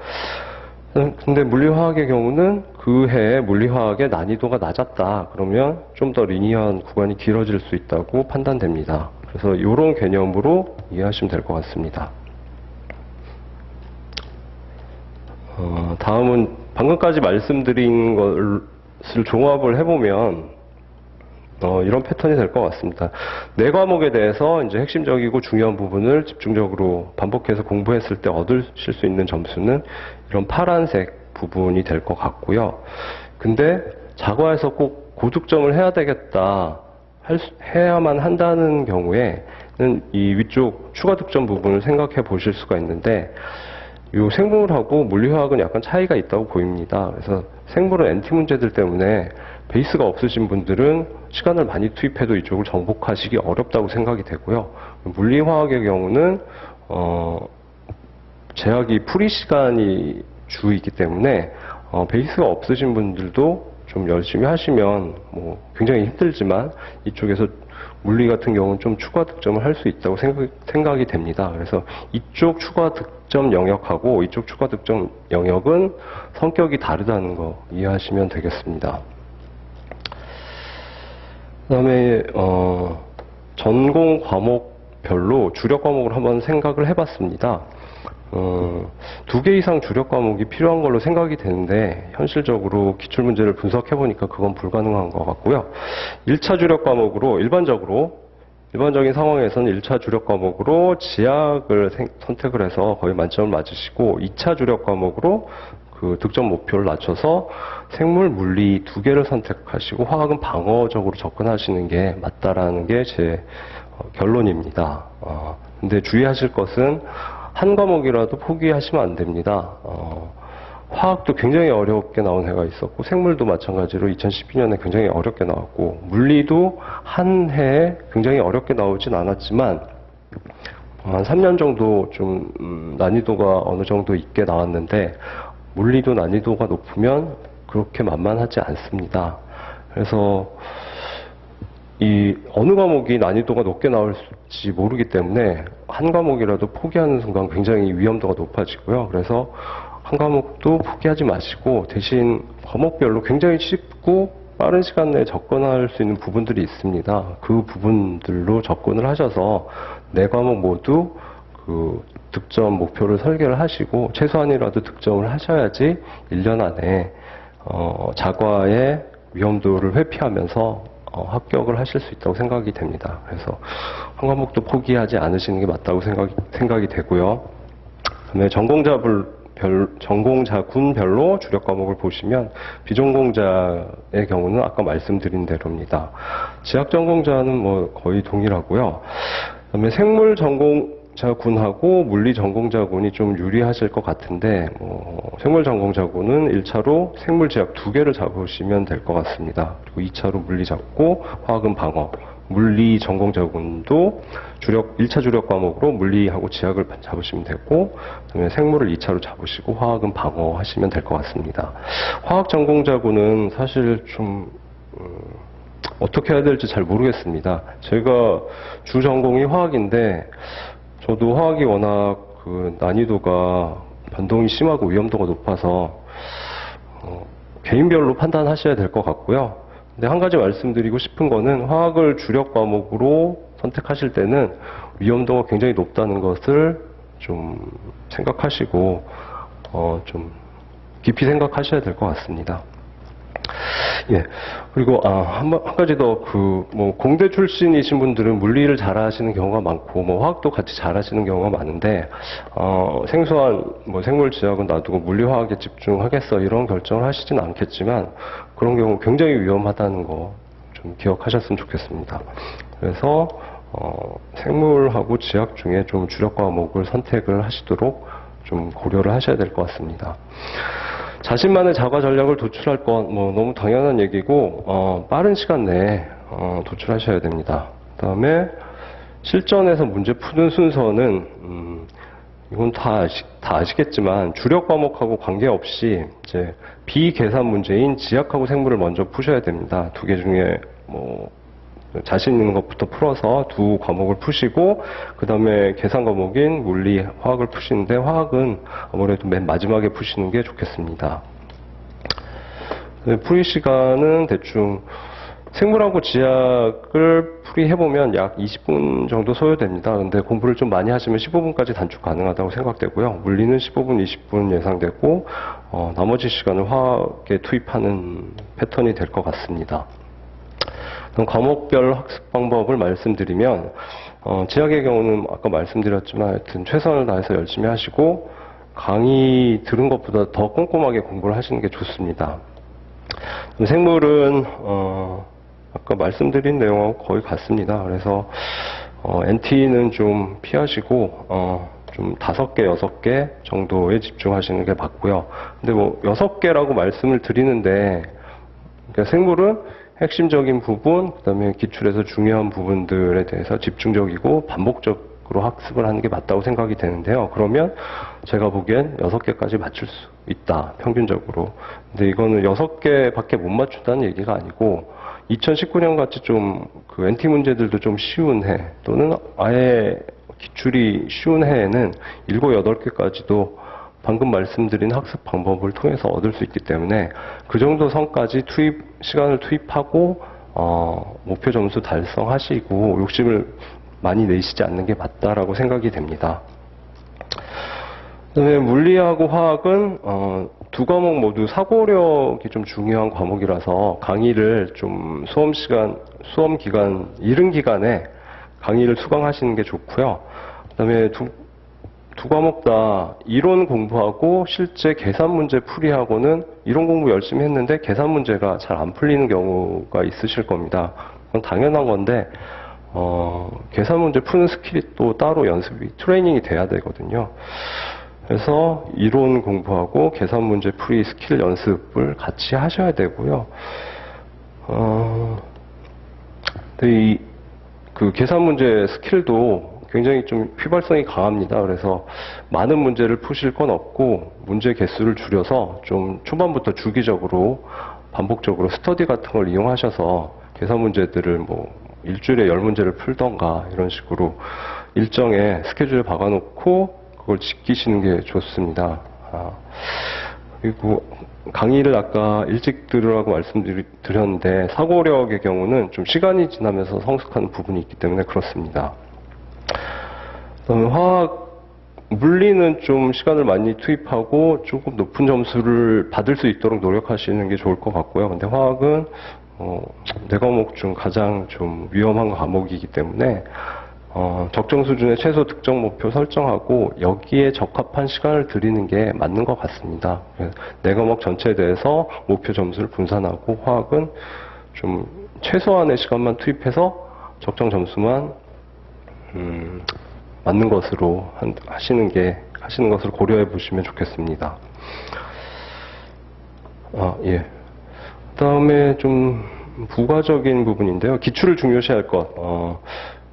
근데 물리화학의 경우는 그 해에 물리화학의 난이도가 낮았다 그러면 좀 더 리니어한 구간이 길어질 수 있다고 판단됩니다. 그래서 이런 개념으로 이해하시면 될 것 같습니다. 다음은 방금까지 말씀드린 것을 종합을 해보면 이런 패턴이 될 것 같습니다. 네 과목에 대해서 이제 핵심적이고 중요한 부분을 집중적으로 반복해서 공부했을 때 얻으실 수 있는 점수는 이런 파란색 부분이 될 것 같고요. 근데 자과에서 꼭 고득점을 해야 되겠다, 해야만 한다는 경우에는 이 위쪽 추가 득점 부분을 생각해 보실 수가 있는데, 이 생물하고 물리화학은 약간 차이가 있다고 보입니다. 그래서 생물은 NT 문제들 때문에 베이스가 없으신 분들은 시간을 많이 투입해도 이쪽을 정복하시기 어렵다고 생각이 되고요. 물리화학의 경우는 제약이 풀이 시간이 주이기 때문에 베이스가 없으신 분들도 좀 열심히 하시면 뭐 굉장히 힘들지만 이쪽에서 물리 같은 경우는 좀 추가 득점을 할 수 있다고 생각이 됩니다. 그래서 이쪽 추가 득점 영역하고 이쪽 추가 득점 영역은 성격이 다르다는 거 이해하시면 되겠습니다. 그 다음에 전공 과목별로 주력 과목을 한번 생각을 해봤습니다. 2개 이상 주력 과목이 필요한 걸로 생각이 되는데 현실적으로 기출문제를 분석해보니까 그건 불가능한 것 같고요. 1차 주력 과목으로 일반적인 상황에서는 1차 주력 과목으로 지학을 선택을 해서 거의 만점을 맞으시고 2차 주력 과목으로 그 득점 목표를 낮춰서 생물, 물리 2개를 선택하시고 화학은 방어적으로 접근하시는 게 맞다라는 게 제 결론입니다. 근데 주의하실 것은 한 과목이라도 포기하시면 안 됩니다. 화학도 굉장히 어렵게 나온 해가 있었고 생물도 마찬가지로 2012년에 굉장히 어렵게 나왔고 물리도 한 해에 굉장히 어렵게 나오진 않았지만 한 3년 정도 좀 난이도가 어느 정도 있게 나왔는데 물리도 난이도가 높으면 그렇게 만만하지 않습니다. 그래서 이 어느 과목이 난이도가 높게 나올지 모르기 때문에 한 과목이라도 포기하는 순간 굉장히 위험도가 높아지고요. 그래서 한 과목도 포기하지 마시고 대신 과목별로 굉장히 쉽고 빠른 시간 내에 접근할 수 있는 부분들이 있습니다. 그 부분들로 접근을 하셔서 네 과목 모두 그 득점 목표를 설계를 하시고 최소한이라도 득점을 하셔야지 1년 안에 자과의 위험도를 회피하면서 합격을 하실 수 있다고 생각이 됩니다. 그래서 한 과목도 포기하지 않으시는 게 맞다고 생각이 되고요. 그다음에 전공자군별로 주력 과목을 보시면 비전공자의 경우는 아까 말씀드린 대로입니다. 지학 전공자는 뭐 거의 동일하고요. 그다음에 생물 전공자군하고 물리 전공자군이 좀 유리하실 것 같은데 생물 전공자군은 1차로 생물 지학 2개를 잡으시면 될 것 같습니다. 그리고 2차로 물리 잡고 화학은 방어. 물리 전공자군도 1차 주력 과목으로 물리하고 지학을 잡으시면 되고 그다음에 생물을 2차로 잡으시고 화학은 방어 하시면 될 것 같습니다. 화학 전공자군은 사실 좀 어떻게 해야 될지 잘 모르겠습니다. 제가 주 전공이 화학인데 저도 화학이 워낙 그 난이도가 변동이 심하고 위험도가 높아서 개인별로 판단하셔야 될 것 같고요. 근데 한 가지 말씀드리고 싶은 거는 화학을 주력 과목으로 선택하실 때는 위험도가 굉장히 높다는 것을 좀 생각하시고 좀 깊이 생각하셔야 될 것 같습니다. 예. 그리고 한 가지 더 공대 출신이신 분들은 물리를 잘하시는 경우가 많고 화학도 같이 잘하시는 경우가 많은데 생소한 생물 지학은 놔두고 물리화학에 집중하겠어 이런 결정을 하시진 않겠지만 그런 경우 굉장히 위험하다는 거 좀 기억하셨으면 좋겠습니다. 그래서 생물하고 지학 중에 좀 주력 과목을 선택을 하시도록 좀 고려를 하셔야 될 것 같습니다. 자신만의 자가 전략을 도출할 건 너무 당연한 얘기고 빠른 시간 내에 도출하셔야 됩니다. 그다음에 실전에서 문제 푸는 순서는 이건 다 아시겠지만 주력 과목하고 관계없이 이제 비계산 문제인 지학하고 생물을 먼저 푸셔야 됩니다. 2개 중에 자신 있는 것부터 풀어서 2 과목을 푸시고 그 다음에 계산 과목인 물리, 화학을 푸시는데 화학은 아무래도 맨 마지막에 푸시는 게 좋겠습니다. 풀이 시간은 대충 생물하고 지학을 풀이해보면 약 20분 정도 소요됩니다. 근데 공부를 좀 많이 하시면 15분까지 단축 가능하다고 생각되고요. 물리는 15분, 20분 예상되고 나머지 시간을 화학에 투입하는 패턴이 될 것 같습니다. 그럼 과목별 학습 방법을 말씀드리면 지학의 경우는 아까 말씀드렸지만 하여튼 최선을 다해서 열심히 하시고 강의 들은 것보다 더 꼼꼼하게 공부를 하시는 게 좋습니다. 생물은 아까 말씀드린 내용하고 거의 같습니다. 그래서 NT는 좀 피하시고 좀 5개, 6개 정도에 집중하시는 게 맞고요. 근데 6개라고 말씀을 드리는데 그러니까 생물은 핵심적인 부분, 그다음에 기출에서 중요한 부분들에 대해서 집중적이고 반복적으로 학습을 하는 게 맞다고 생각이 되는데요. 그러면 제가 보기엔 6개까지 맞출 수 있다, 평균적으로. 근데 이거는 6개밖에 못 맞춘다는 얘기가 아니고 2019년 같이 좀 그 NT 문제들도 좀 쉬운 해, 또는 아예 기출이 쉬운 해에는 7, 8개까지도 방금 말씀드린 학습 방법을 통해서 얻을 수 있기 때문에 그 정도 선까지 시간을 투입하고 목표 점수 달성하시고 욕심을 많이 내시지 않는 게 맞다라고 생각이 됩니다. 그다음에 물리하고 화학은 두 과목 모두 사고력이 좀 중요한 과목이라서 강의를 좀 수험 기간, 이른 기간에 강의를 수강하시는 게 좋고요. 그다음에 두 과목 다 이론 공부하고 실제 계산 문제 풀이하고는 이론 공부 열심히 했는데 계산 문제가 잘 안 풀리는 경우가 있으실 겁니다. 그건 당연한 건데 계산 문제 푸는 스킬이 또 따로 연습이 트레이닝이 돼야 되거든요. 그래서 이론 공부하고 계산 문제 풀이 스킬 연습을 같이 하셔야 되고요. 그 계산 문제 스킬도 굉장히 좀 휘발성이 강합니다. 그래서 많은 문제를 푸실 건 없고 문제 개수를 줄여서 좀 초반부터 주기적으로 반복적으로 스터디 같은 걸 이용하셔서 계산 문제들을 뭐 일주일에 10문제를 풀던가 이런 식으로 일정에 스케줄에 박아놓고 그걸 지키시는 게 좋습니다. 그리고 강의를 아까 일찍 들으라고 말씀드렸는데 사고력의 경우는 좀 시간이 지나면서 성숙하는 부분이 있기 때문에 그렇습니다. 화학, 물리는 좀 시간을 많이 투입하고 조금 높은 점수를 받을 수 있도록 노력하시는 게 좋을 것 같고요. 근데 화학은 네 과목 중 가장 좀 위험한 과목이기 때문에 적정 수준의 최소 득점 목표 설정하고 여기에 적합한 시간을 들이는 게 맞는 것 같습니다. 네 과목 전체에 대해서 목표 점수를 분산하고 화학은 좀 최소한의 시간만 투입해서 적정 점수만 맞는 것으로 하시는 것을 고려해 보시면 좋겠습니다. 예. 그다음에 좀 부가적인 부분인데요. 기출을 중요시할 것.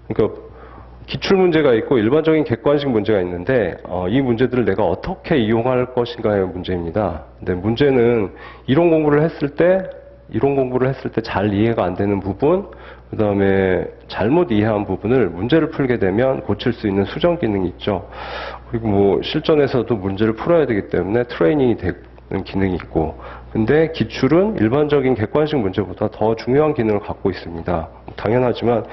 그러니까 기출 문제가 있고 일반적인 객관식 문제가 있는데 이 문제들을 내가 어떻게 이용할 것인가의 문제입니다. 근데 문제는 이론 공부를 했을 때 잘 이해가 안 되는 부분, 그 다음에 잘못 이해한 부분을 문제를 풀게 되면 고칠 수 있는 수정 기능이 있죠. 그리고 뭐 실전에서도 문제를 풀어야 되기 때문에 트레이닝이 되는 기능이 있고, 근데 기출은 일반적인 객관식 문제보다 더 중요한 기능을 갖고 있습니다. 당연하지만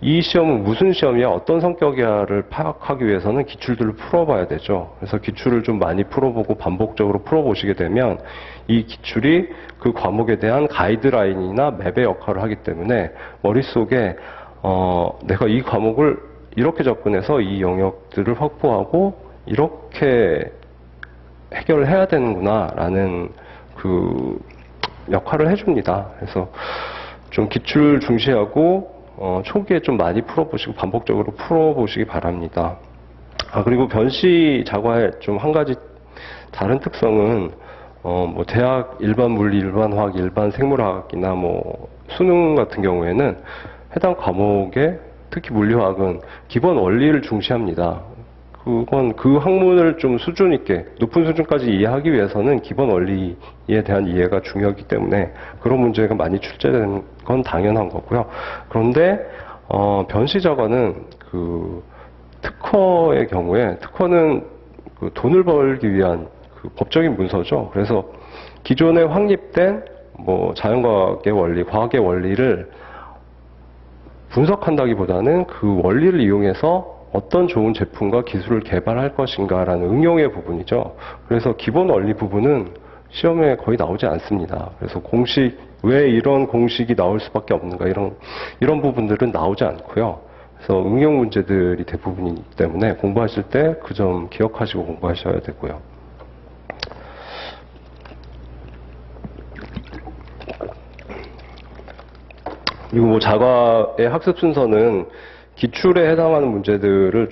이 시험은 무슨 시험이야, 어떤 성격이야를 파악하기 위해서는 기출들을 풀어봐야 되죠. 그래서 기출을 좀 많이 풀어보고 반복적으로 풀어보시게 되면 이 기출이 그 과목에 대한 가이드라인이나 맵의 역할을 하기 때문에 머릿속에 내가 이 과목을 이렇게 접근해서 이 영역들을 확보하고 이렇게 해결을 해야 되는구나 라는 그 역할을 해줍니다. 그래서 좀 기출 중시하고 초기에 좀 많이 풀어보시고 반복적으로 풀어보시기 바랍니다. 그리고 변시 자과의 좀 한 가지 다른 특성은 뭐 대학 일반 물리, 일반 화학, 일반 생물학이나 뭐 수능 같은 경우에는 해당 과목에 특히 물리화학은 기본 원리를 중시합니다. 그건 그 학문을 좀 수준 있게 높은 수준까지 이해하기 위해서는 기본 원리에 대한 이해가 중요하기 때문에 그런 문제가 많이 출제되는 건 당연한 거고요. 그런데 변시 자과는 그 특허의 경우에 특허는 그 돈을 벌기 위한 그 법적인 문서죠. 그래서 기존에 확립된 뭐 자연과학의 원리, 과학의 원리를 분석한다기보다는 그 원리를 이용해서 어떤 좋은 제품과 기술을 개발할 것인가라는 응용의 부분이죠. 그래서 기본 원리 부분은 시험에 거의 나오지 않습니다. 그래서 왜 이런 공식이 나올 수밖에 없는가 이런 부분들은 나오지 않고요. 그래서 응용 문제들이 대부분이기 때문에 공부하실 때 그 점 기억하시고 공부하셔야 되고요. 그리고 뭐 자과의 학습 순서는 기출에 해당하는 문제들을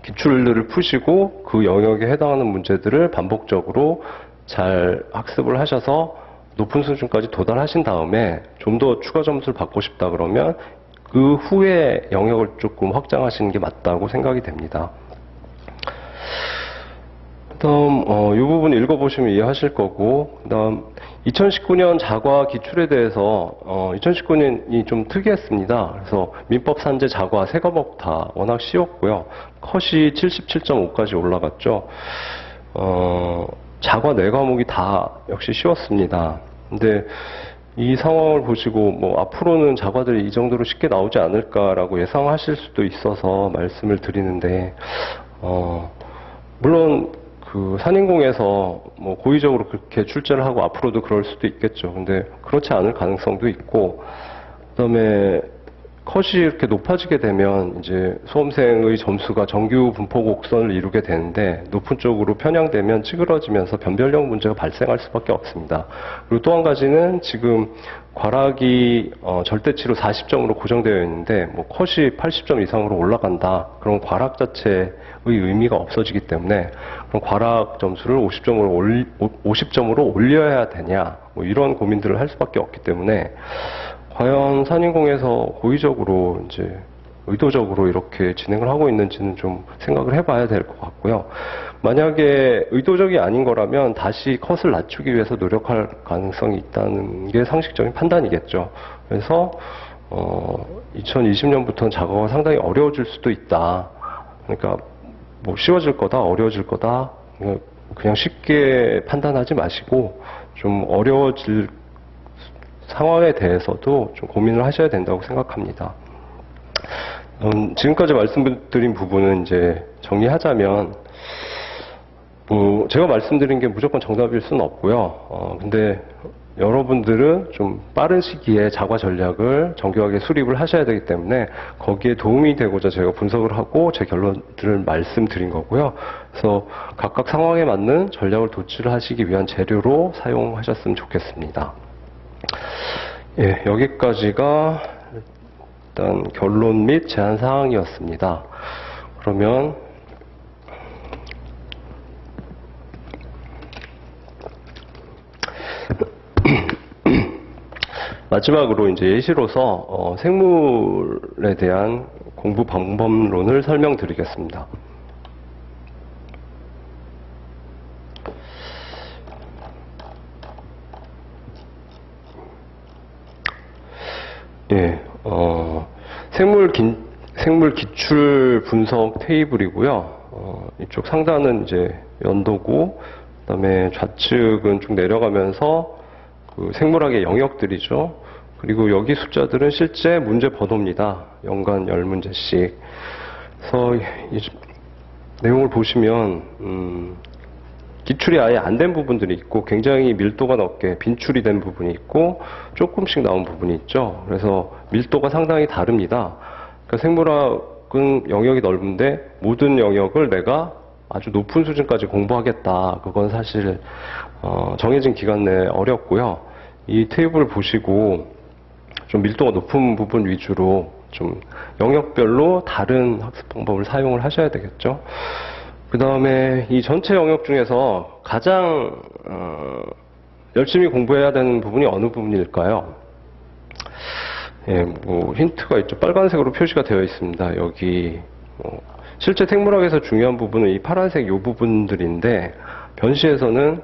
기출들을 푸시고 그 영역에 해당하는 문제들을 반복적으로 잘 학습을 하셔서 높은 수준까지 도달하신 다음에 좀 더 추가 점수를 받고 싶다 그러면 그 후에 영역을 조금 확장하시는 게 맞다고 생각이 됩니다. 그다음 이 부분 읽어보시면 이해하실 거고, 그다음 2019년 자과 기출에 대해서 2019년이 좀 특이했습니다. 그래서 민법, 산재, 자과 세 과목 다 워낙 쉬웠고요. 컷이 77.5까지 올라갔죠. 자과 네 과목이 다 역시 쉬웠습니다. 근데 이 상황을 보시고 뭐 앞으로는 자과들이 이 정도로 쉽게 나오지 않을까라고 예상하실 수도 있어서 말씀을 드리는데, 물론 그 산인공에서 뭐 고의적으로 그렇게 출제를 하고 앞으로도 그럴 수도 있겠죠. 근데 그렇지 않을 가능성도 있고, 그다음에 컷이 이렇게 높아지게 되면 이제 수험생의 점수가 정규 분포 곡선을 이루게 되는데 높은 쪽으로 편향되면 찌그러지면서 변별력 문제가 발생할 수밖에 없습니다. 그리고 또 한 가지는 지금 과락이 절대치로 40점으로 고정되어 있는데 뭐 컷이 80점 이상으로 올라간다. 그럼 과락 자체의 의미가 없어지기 때문에 그럼 과락 점수를 50점으로 올려야 되냐, 뭐 이런 고민들을 할 수밖에 없기 때문에 과연 산인공에서 고의적으로 이제 의도적으로 이렇게 진행을 하고 있는지는 좀 생각을 해봐야 될 것 같고요. 만약에 의도적이 아닌 거라면 다시 컷을 낮추기 위해서 노력할 가능성이 있다는 게 상식적인 판단이겠죠. 그래서 2020년부터는 작업가 상당히 어려워질 수도 있다. 그러니까 뭐 쉬워질 거다, 어려워질 거다, 그냥 쉽게 판단하지 마시고 좀 어려워질 상황에 대해서도 좀 고민을 하셔야 된다고 생각합니다. 지금까지 말씀드린 부분은 이제 정리하자면, 뭐 제가 말씀드린 게 무조건 정답일 수는 없고요. 근데 여러분들은 좀 빠른 시기에 자과 전략을 정교하게 수립을 하셔야 되기 때문에 거기에 도움이 되고자 제가 분석을 하고 제 결론들을 말씀드린 거고요. 그래서 각각 상황에 맞는 전략을 도출을 하시기 위한 재료로 사용하셨으면 좋겠습니다. 예, 여기까지가 일단 결론 및 제안 사항이었습니다. 그러면 마지막으로 이제 예시로서 생물에 대한 공부 방법론을 설명드리겠습니다. 예, 생물 기출 분석 테이블이고요. 이쪽 상단은 이제 연도고, 그다음에 좌측은 쭉 내려가면서 그 생물학의 영역들이죠. 그리고 여기 숫자들은 실제 문제 번호입니다. 연간 10문제씩. 그래서 이 내용을 보시면 기출이 아예 안 된 부분들이 있고 굉장히 밀도가 높게 빈출이 된 부분이 있고 조금씩 나온 부분이 있죠. 그래서 밀도가 상당히 다릅니다. 그러니까 생물학은 영역이 넓은데 모든 영역을 내가 아주 높은 수준까지 공부하겠다. 그건 사실 정해진 기간 내에 어렵고요. 이 테이블을 보시고 좀 밀도가 높은 부분 위주로 좀 영역별로 다른 학습 방법을 사용을 하셔야 되겠죠. 그 다음에 이 전체 영역 중에서 가장 열심히 공부해야 되는 부분이 어느 부분일까요? 예, 뭐 힌트가 있죠. 빨간색으로 표시가 되어 있습니다. 여기 실제 생물학에서 중요한 부분은 이 파란색 요 부분들인데 변시에서는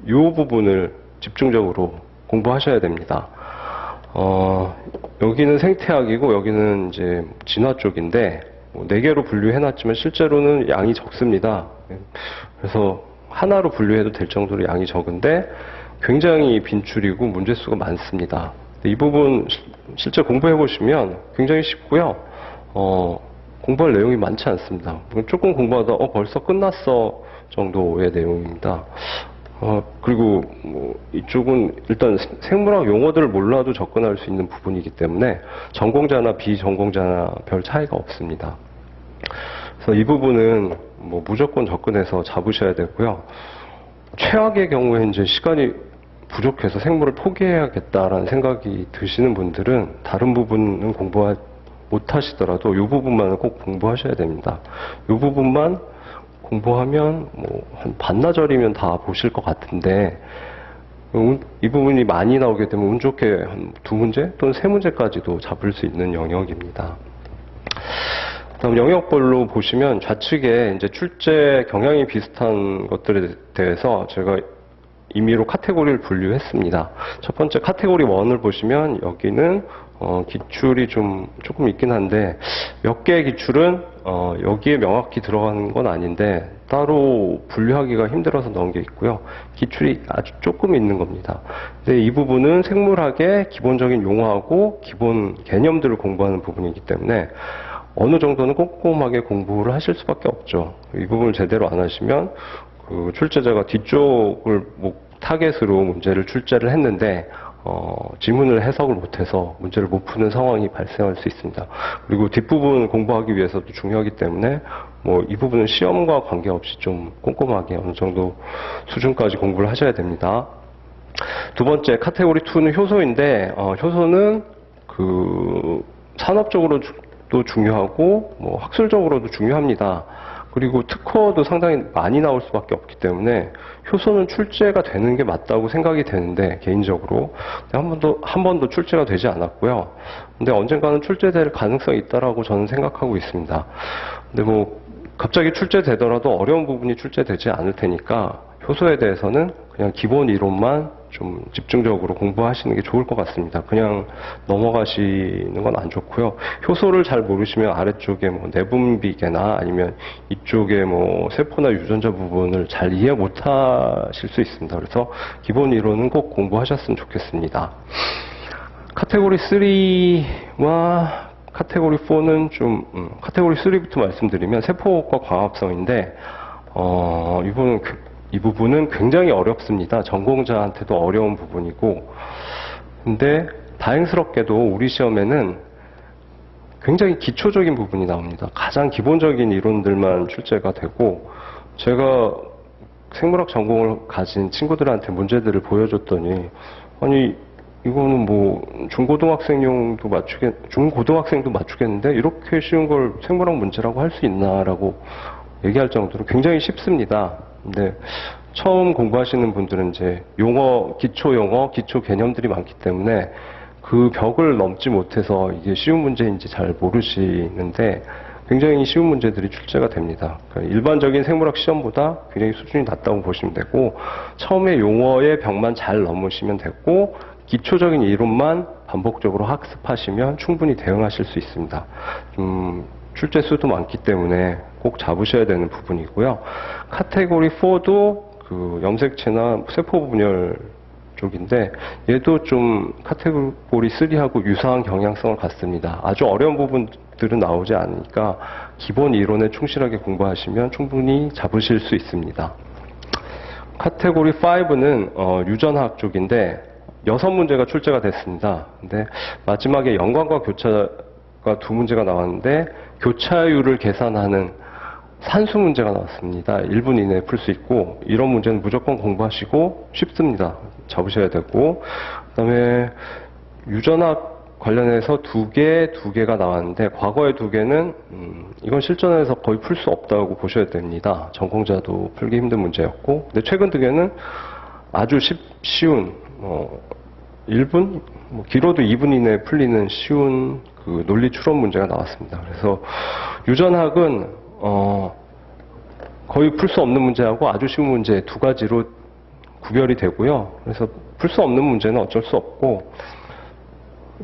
요 부분을 집중적으로 공부하셔야 됩니다. 여기는 생태학이고 여기는 이제 진화 쪽인데 4개로 분류해놨지만 실제로는 양이 적습니다. 그래서 하나로 분류해도 될 정도로 양이 적은데 굉장히 빈출이고 문제수가 많습니다. 이 부분 실제 공부해보시면 굉장히 쉽고요. 공부할 내용이 많지 않습니다. 조금 공부하다 벌써 끝났어 정도의 내용입니다. 그리고 뭐 이쪽은 일단 생물학 용어들을 몰라도 접근할 수 있는 부분이기 때문에 전공자나 비전공자나 별 차이가 없습니다. 그래서 이 부분은 뭐 무조건 접근해서 잡으셔야 되고요. 최악의 경우에 이제 시간이 부족해서 생물을 포기해야겠다라는 생각이 드시는 분들은 다른 부분은 공부 못 하시더라도 이 부분만은 꼭 공부하셔야 됩니다. 이 부분만 공부하면 뭐 한 반나절이면 다 보실 것 같은데 이 부분이 많이 나오게 되면 운 좋게 한 2문제 또는 3문제까지도 잡을 수 있는 영역입니다. 다음 영역별로 보시면 좌측에 이제 출제 경향이 비슷한 것들에 대해서 제가 임의로 카테고리를 분류했습니다. 첫 번째 카테고리 1을 보시면 여기는 기출이 조금 있긴 한데 몇 개의 기출은 여기에 명확히 들어가는 건 아닌데 따로 분류하기가 힘들어서 넣은 게 있고요. 기출이 아주 조금 있는 겁니다. 근데 이 부분은 생물학의 기본적인 용어하고 기본 개념들을 공부하는 부분이기 때문에 어느 정도는 꼼꼼하게 공부를 하실 수밖에 없죠. 이 부분을 제대로 안 하시면 그 출제자가 뒤쪽을 타겟으로 문제를 출제를 했는데 지문을 해석을 못해서 문제를 못 푸는 상황이 발생할 수 있습니다. 그리고 뒷부분 공부하기 위해서도 중요하기 때문에 이 부분은 시험과 관계없이 좀 꼼꼼하게 어느 정도 수준까지 공부를 하셔야 됩니다. 두 번째 카테고리 2는 효소인데 효소는 그 산업적으로도 중요하고 학술적으로도 중요합니다. 그리고 특허도 상당히 많이 나올 수밖에 없기 때문에 효소는 출제가 되는 게 맞다고 생각이 되는데 개인적으로 한 번도 출제가 되지 않았고요. 근데 언젠가는 출제될 가능성이 있다라고 저는 생각하고 있습니다. 근데 갑자기 출제되더라도 어려운 부분이 출제되지 않을 테니까 효소에 대해서는 그냥 기본 이론만 좀 집중적으로 공부하시는 게 좋을 것 같습니다. 그냥 넘어가시는 건 안 좋고요. 효소를 잘 모르시면 아래쪽에 내분비계나 아니면 이쪽에 세포나 유전자 부분을 잘 이해 못 하실 수 있습니다. 그래서 기본 이론은 꼭 공부하셨으면 좋겠습니다. 카테고리 3와 카테고리 4는 카테고리 3부터 말씀드리면 세포과 광합성인데, 이 부분은 굉장히 어렵습니다. 전공자한테도 어려운 부분이고, 근데 다행스럽게도 우리 시험에는 굉장히 기초적인 부분이 나옵니다. 가장 기본적인 이론들만 출제가 되고, 제가 생물학 전공을 가진 친구들한테 문제들을 보여줬더니, 아니, 이거는 중고등학생도 맞추겠는데, 이렇게 쉬운 걸 생물학 문제라고 할 수 있나라고 얘기할 정도로 굉장히 쉽습니다. 근데 처음 공부하시는 분들은 이제 기초 용어, 기초 개념들이 많기 때문에 그 벽을 넘지 못해서 이게 쉬운 문제인지 잘 모르시는데 굉장히 쉬운 문제들이 출제가 됩니다. 그러니까 일반적인 생물학 시험보다 굉장히 수준이 낮다고 보시면 되고, 처음에 용어의 벽만 잘 넘으시면 되고 기초적인 이론만 반복적으로 학습하시면 충분히 대응하실 수 있습니다. 출제 수도 많기 때문에 꼭 잡으셔야 되는 부분이고요. 카테고리 4도 그 염색체나 세포 분열 쪽인데 얘도 좀 카테고리 3하고 유사한 경향성을 갖습니다. 아주 어려운 부분들은 나오지 않으니까 기본 이론에 충실하게 공부하시면 충분히 잡으실 수 있습니다. 카테고리 5는 유전학 쪽인데 6문제가 출제가 됐습니다. 근데 마지막에 연관과 교차가 2문제가 나왔는데 교차율을 계산하는 산수 문제가 나왔습니다. 1분 이내에 풀 수 있고, 이런 문제는 무조건 공부하시고 쉽습니다. 잡으셔야 되고, 그 다음에 유전학 관련해서 2개가 나왔는데, 과거에 2개는 이건 실전에서 거의 풀 수 없다고 보셔야 됩니다. 전공자도 풀기 힘든 문제였고, 근데 최근 2개는 아주 쉬운 1분? 길어도 2분 이내에 풀리는 쉬운 그 논리 추론 문제가 나왔습니다. 그래서 유전학은 거의 풀 수 없는 문제하고 아주 쉬운 문제 2가지로 구별이 되고요. 그래서 풀 수 없는 문제는 어쩔 수 없고,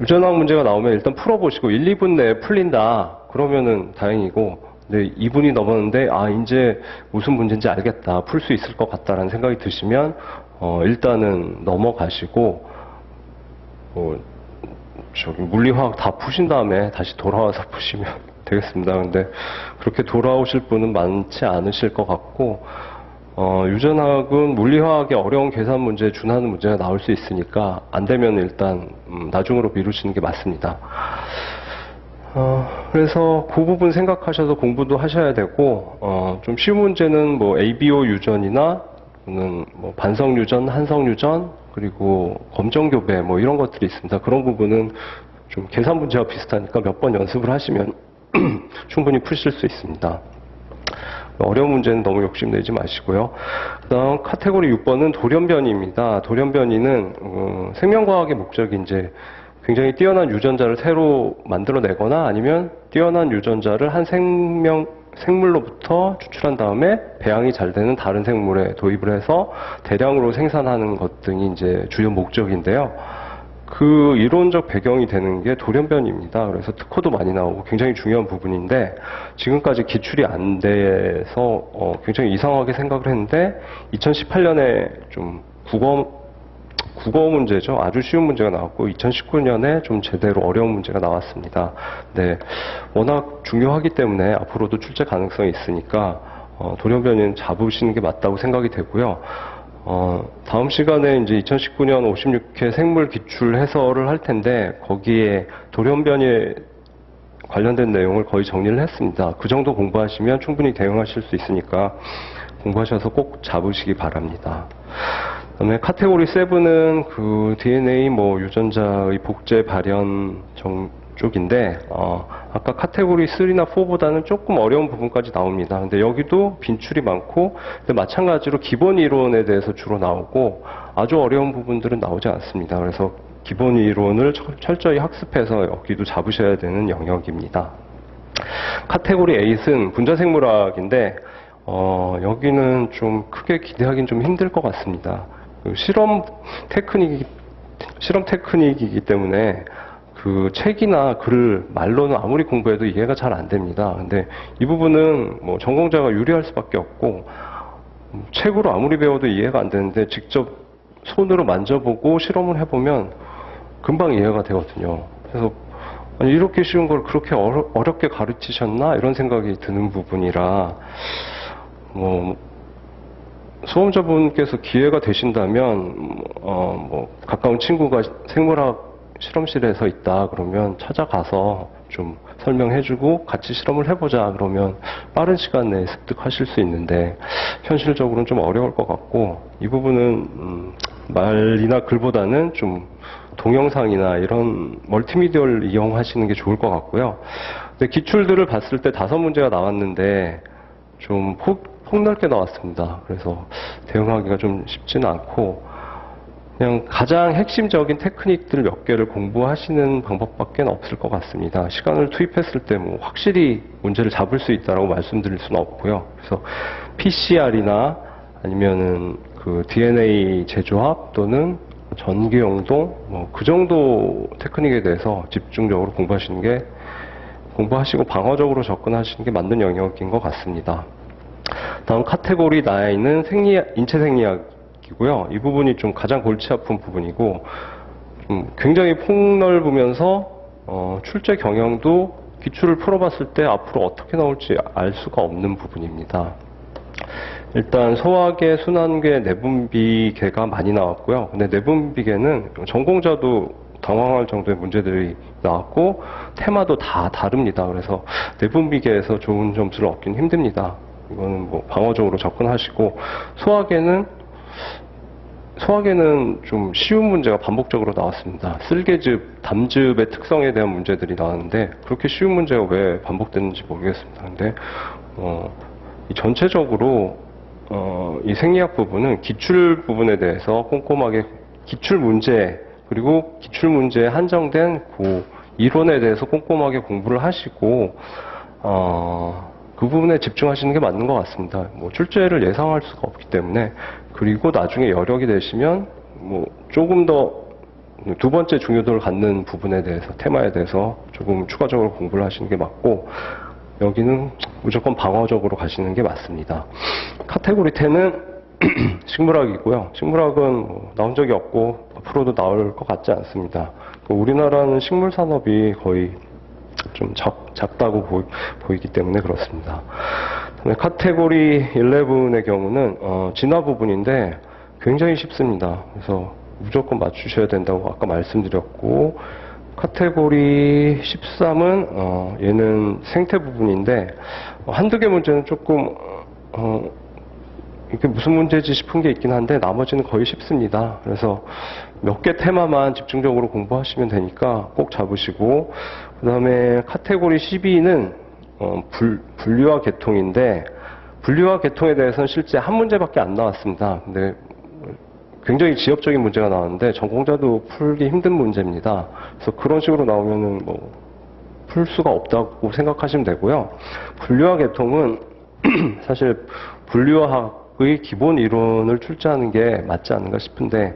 유전학 문제가 나오면 일단 풀어보시고 1, 2분 내에 풀린다 그러면은 다행이고, 근데 2분이 넘었는데 이제 무슨 문제인지 알겠다, 풀 수 있을 것 같다라는 생각이 드시면 일단은 넘어가시고 물리화학 다 푸신 다음에 다시 돌아와서 푸시면 되겠습니다. 근데 그렇게 돌아오실 분은 많지 않으실 것 같고, 유전학은 물리화학의 어려운 계산 문제에 준하는 문제가 나올 수 있으니까 안 되면 일단 나중으로 미루시는 게 맞습니다. 그래서 그 부분 생각하셔서 공부도 하셔야 되고, 좀 쉬운 문제는 ABO 유전이나 반성 유전, 한성 유전, 그리고 검정교배 이런 것들이 있습니다. 그런 부분은 좀 계산 문제와 비슷하니까 몇 번 연습을 하시면 충분히 푸실 수 있습니다. 어려운 문제는 너무 욕심내지 마시고요. 그다음 카테고리 6번은 돌연변이입니다. 돌연변이는 생명과학의 목적이 이제 굉장히 뛰어난 유전자를 새로 만들어내거나 아니면 뛰어난 유전자를 한 생물로부터 추출한 다음에 배양이 잘 되는 다른 생물에 도입을 해서 대량으로 생산하는 것 등이 이제 주요 목적인데요. 그 이론적 배경이 되는 게 돌연변이입니다. 그래서 특허도 많이 나오고 굉장히 중요한 부분인데 지금까지 기출이 안 돼서 굉장히 이상하게 생각을 했는데 2018년에 좀 국어 문제죠. 아주 쉬운 문제가 나왔고 2019년에 좀 제대로 어려운 문제가 나왔습니다. 네, 워낙 중요하기 때문에 앞으로도 출제 가능성이 있으니까 돌연변이는 잡으시는 게 맞다고 생각이 되고요. 다음 시간에 이제 2019년 56회 생물 기출 해설을 할 텐데 거기에 돌연변이에 관련된 내용을 거의 정리를 했습니다. 그 정도 공부하시면 충분히 대응하실 수 있으니까 공부하셔서 꼭 잡으시기 바랍니다. 그다음에 카테고리 7은 그 DNA 유전자의 복제 발현 쪽인데 아까 카테고리 3나 4보다는 조금 어려운 부분까지 나옵니다. 근데 여기도 빈출이 많고 근데 마찬가지로 기본 이론에 대해서 주로 나오고 아주 어려운 부분들은 나오지 않습니다. 그래서 기본 이론을 철저히 학습해서 여기도 잡으셔야 되는 영역입니다. 카테고리 8은 분자생물학인데 여기는 좀 크게 기대하기는 좀 힘들 것 같습니다. 실험 테크닉이기 때문에 그 책이나 글을 말로는 아무리 공부해도 이해가 잘 안 됩니다. 근데 이 부분은 전공자가 유리할 수밖에 없고 책으로 아무리 배워도 이해가 안 되는데 직접 손으로 만져보고 실험을 해보면 금방 이해가 되거든요. 그래서 아니, 이렇게 쉬운 걸 그렇게 어렵게 가르치셨나 이런 생각이 드는 부분이라 수험자분께서 기회가 되신다면 가까운 친구가 생물학 실험실에서 있다 그러면 찾아가서 좀 설명해주고 같이 실험을 해보자 그러면 빠른 시간 내에 습득하실 수 있는데 현실적으로는 좀 어려울 것 같고 이 부분은 말이나 글보다는 좀 동영상이나 이런 멀티미디어를 이용하시는 게 좋을 것 같고요. 근데 기출들을 봤을 때 5문제가 나왔는데 좀 폭넓게 나왔습니다. 그래서 대응하기가 좀 쉽지는 않고 그냥 가장 핵심적인 테크닉들 몇 개를 공부하시는 방법밖에 없을 것 같습니다. 시간을 투입했을 때 확실히 문제를 잡을 수 있다라고 말씀드릴 수는 없고요. 그래서 PCR이나 아니면은 그 DNA 재조합 또는 전기용동 그 정도 테크닉에 대해서 집중적으로 공부하시고 방어적으로 접근하시는 게 맞는 영역인 것 같습니다. 다음 카테고리 9는 인체 생리학이고요. 이 부분이 좀 가장 골치 아픈 부분이고 좀 굉장히 폭넓으면서 출제 경향도 기출을 풀어봤을 때 앞으로 어떻게 나올지 알 수가 없는 부분입니다. 일단 소화계, 순환계, 내분비계가 많이 나왔고요. 근데 내분비계는 전공자도 당황할 정도의 문제들이 나왔고 테마도 다 다릅니다. 그래서 내분비계에서 좋은 점수를 얻기는 힘듭니다. 이거는 방어적으로 접근하시고 소화계는 좀 쉬운 문제가 반복적으로 나왔습니다. 쓸개즙, 담즙의 특성에 대한 문제들이 나왔는데 그렇게 쉬운 문제가 왜 반복되는지 모르겠습니다. 근데 전체적으로 이 생리학 부분은 기출 부분에 대해서 꼼꼼하게 기출 문제 그리고 기출 문제에 한정된 그 이론에 대해서 꼼꼼하게 공부를 하시고 그 부분에 집중하시는 게 맞는 것 같습니다. 출제를 예상할 수가 없기 때문에 그리고 나중에 여력이 되시면 조금 더 두 번째 중요도를 갖는 부분에 대해서 테마에 대해서 조금 추가적으로 공부를 하시는 게 맞고 여기는 무조건 방어적으로 가시는 게 맞습니다. 카테고리 10은 식물학이고요. 식물학은 나온 적이 없고 앞으로도 나올 것 같지 않습니다. 우리나라는 식물 산업이 거의 좀 작다고 보이기 때문에 그렇습니다. 카테고리 11의 경우는 진화 부분인데 굉장히 쉽습니다. 그래서 무조건 맞추셔야 된다고 아까 말씀드렸고 카테고리 13은 얘는 생태 부분인데 한두 개 문제는 조금 이게 무슨 문제지 싶은 게 있긴 한데 나머지는 거의 쉽습니다. 그래서 몇 개 테마만 집중적으로 공부하시면 되니까 꼭 잡으시고 그 다음에 카테고리 12는 분류와 계통인데 분류와 개통에 대해서는 실제 한 문제밖에 안 나왔습니다. 근데 굉장히 지엽적인 문제가 나왔는데 전공자도 풀기 힘든 문제입니다. 그래서 그런 식으로 나오면은 뭐 풀 수가 없다고 생각하시면 되고요. 분류와 개통은 사실 분류학의 기본 이론을 출제하는 게 맞지 않는가 싶은데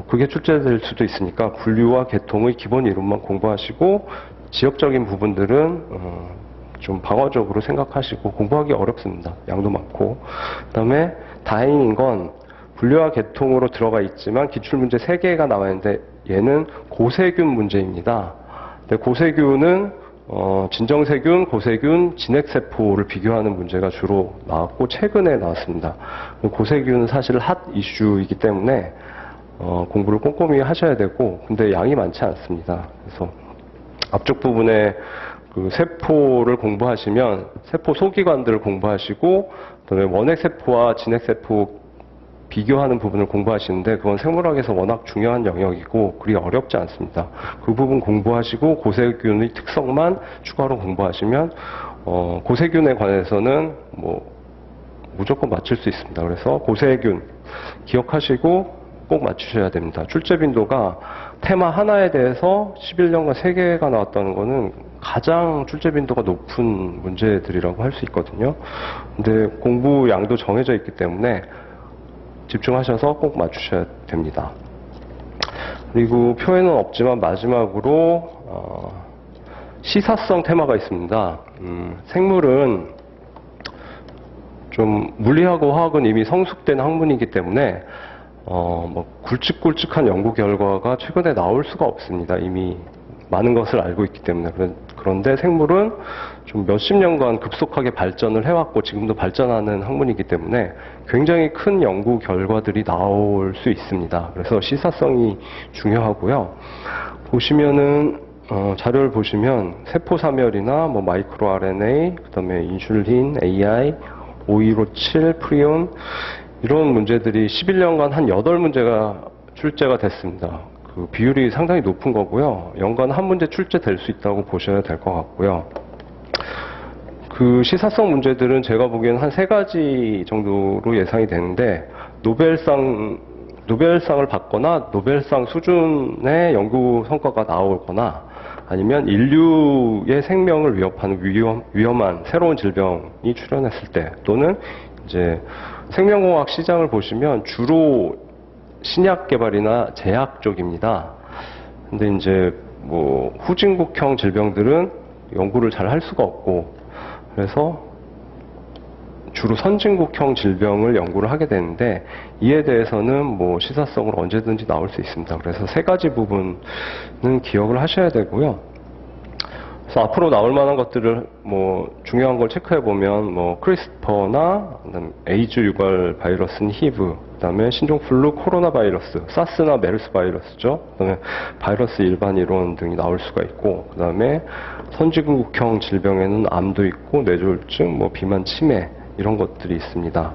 그게 출제될 수도 있으니까 분류와 개통의 기본 이론만 공부하시고 지역적인 부분들은 좀 방어적으로 생각하시고 공부하기 어렵습니다. 양도 많고. 그다음에 다행인 건 분류와 개통으로 들어가 있지만 기출문제 3개가 나와 있는데 얘는 고세균 문제입니다. 근데 고세균은 진정세균, 고세균, 진핵세포를 비교하는 문제가 주로 나왔고 최근에 나왔습니다. 고세균은 사실 핫 이슈이기 때문에 공부를 꼼꼼히 하셔야 되고 근데 양이 많지 않습니다. 그래서 앞쪽 부분에 그 세포를 공부하시면 세포 소기관들을 공부하시고 그다음에 원핵세포와 진핵세포 비교하는 부분을 공부하시는데 그건 생물학에서 워낙 중요한 영역이고 그리 어렵지 않습니다. 그 부분 공부하시고 고세균의 특성만 추가로 공부하시면 고세균에 관해서는 뭐 무조건 맞출 수 있습니다. 그래서 고세균 기억하시고 꼭 맞추셔야 됩니다. 출제 빈도가 테마 하나에 대해서 11년간 3개가 나왔다는 거는 가장 출제 빈도가 높은 문제들이라고 할 수 있거든요. 근데 공부 양도 정해져 있기 때문에 집중하셔서 꼭 맞추셔야 됩니다. 그리고 표에는 없지만 마지막으로 시사성 테마가 있습니다. 생물은 좀 물리하고 화학은 이미 성숙된 학문이기 때문에 뭐 굵직굵직한 연구 결과가 최근에 나올 수가 없습니다. 이미 많은 것을 알고 있기 때문에. 그런데 생물은 좀 몇십 년간 급속하게 발전을 해왔고 지금도 발전하는 학문이기 때문에 굉장히 큰 연구 결과들이 나올 수 있습니다. 그래서 시사성이 중요하고요. 보시면은 자료를 보시면 세포사멸이나 뭐 마이크로 RNA, 그다음에 인슐린, AI, 5157, 프리온 이런 문제들이 11년간 한 8문제가 출제가 됐습니다. 그 비율이 상당히 높은 거고요. 연간 한 문제 출제될 수 있다고 보셔야 될 것 같고요. 그 시사성 문제들은 제가 보기에는 한 3가지 정도로 예상이 되는데 노벨상을 받거나 노벨상 수준의 연구 성과가 나오거나 아니면 인류의 생명을 위협하는 위험한 새로운 질병이 출현했을 때 또는 이제 생명공학 시장을 보시면 주로 신약 개발이나 제약 쪽입니다. 근데 이제 뭐 후진국형 질병들은 연구를 잘 할 수가 없고 그래서 주로 선진국형 질병을 연구를 하게 되는데 이에 대해서는 뭐 시사성으로 언제든지 나올 수 있습니다. 그래서 3가지 부분은 기억을 하셔야 되고요. 그래서 앞으로 나올 만한 것들을 뭐 중요한 걸 체크해 보면 뭐 크리스퍼나 에이즈 유발 바이러스는 히브, 그다음에 신종플루 코로나 바이러스, 사스나 메르스 바이러스죠. 그다음에 바이러스 일반 이론 등이 나올 수가 있고, 그다음에 선진국형 질병에는 암도 있고 뇌졸중, 뭐 비만, 치매 이런 것들이 있습니다.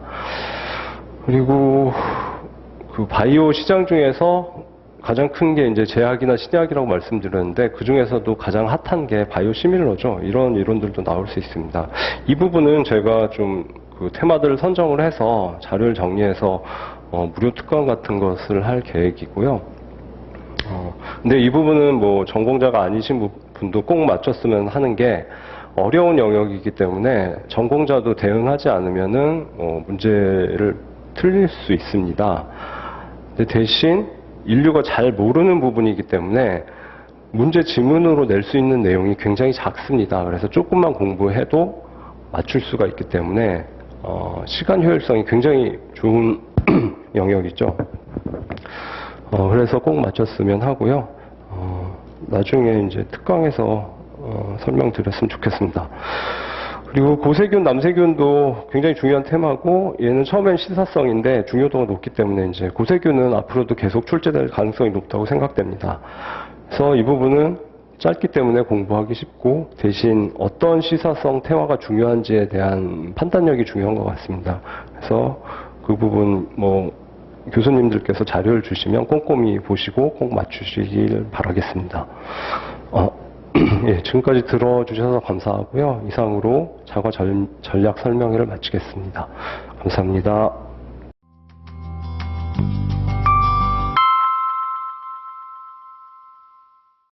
그리고 그 바이오 시장 중에서 가장 큰 게 이제 제약이나 신약이라고 말씀드렸는데 그 중에서도 가장 핫한 게 바이오 시밀러죠. 이런 이론들도 나올 수 있습니다. 이 부분은 제가 좀 그 테마들을 선정을 해서 자료를 정리해서 무료 특강 같은 것을 할 계획이고요. 근데 이 부분은 뭐 전공자가 아니신 분도 꼭 맞췄으면 하는 게 어려운 영역이기 때문에 전공자도 대응하지 않으면은 문제를 틀릴 수 있습니다. 근데 대신 인류가 잘 모르는 부분이기 때문에 문제 지문으로 낼 수 있는 내용이 굉장히 작습니다. 그래서 조금만 공부해도 맞출 수가 있기 때문에 시간 효율성이 굉장히 좋은 영역이죠. 그래서 꼭 맞췄으면 하고요. 나중에 이제 특강에서 설명드렸으면 좋겠습니다. 그리고 고세균, 남세균도 굉장히 중요한 테마고 얘는 처음엔 시사성인데 중요도가 높기 때문에 이제 고세균은 앞으로도 계속 출제될 가능성이 높다고 생각됩니다. 그래서 이 부분은 짧기 때문에 공부하기 쉽고 대신 어떤 시사성 테마가 중요한지에 대한 판단력이 중요한 것 같습니다. 그래서 그 부분 뭐 교수님들께서 자료를 주시면 꼼꼼히 보시고 꼭 맞추시길 바라겠습니다. 예, 지금까지 들어주셔서 감사하고요. 이상으로 자과 전략 설명회를 마치겠습니다. 감사합니다.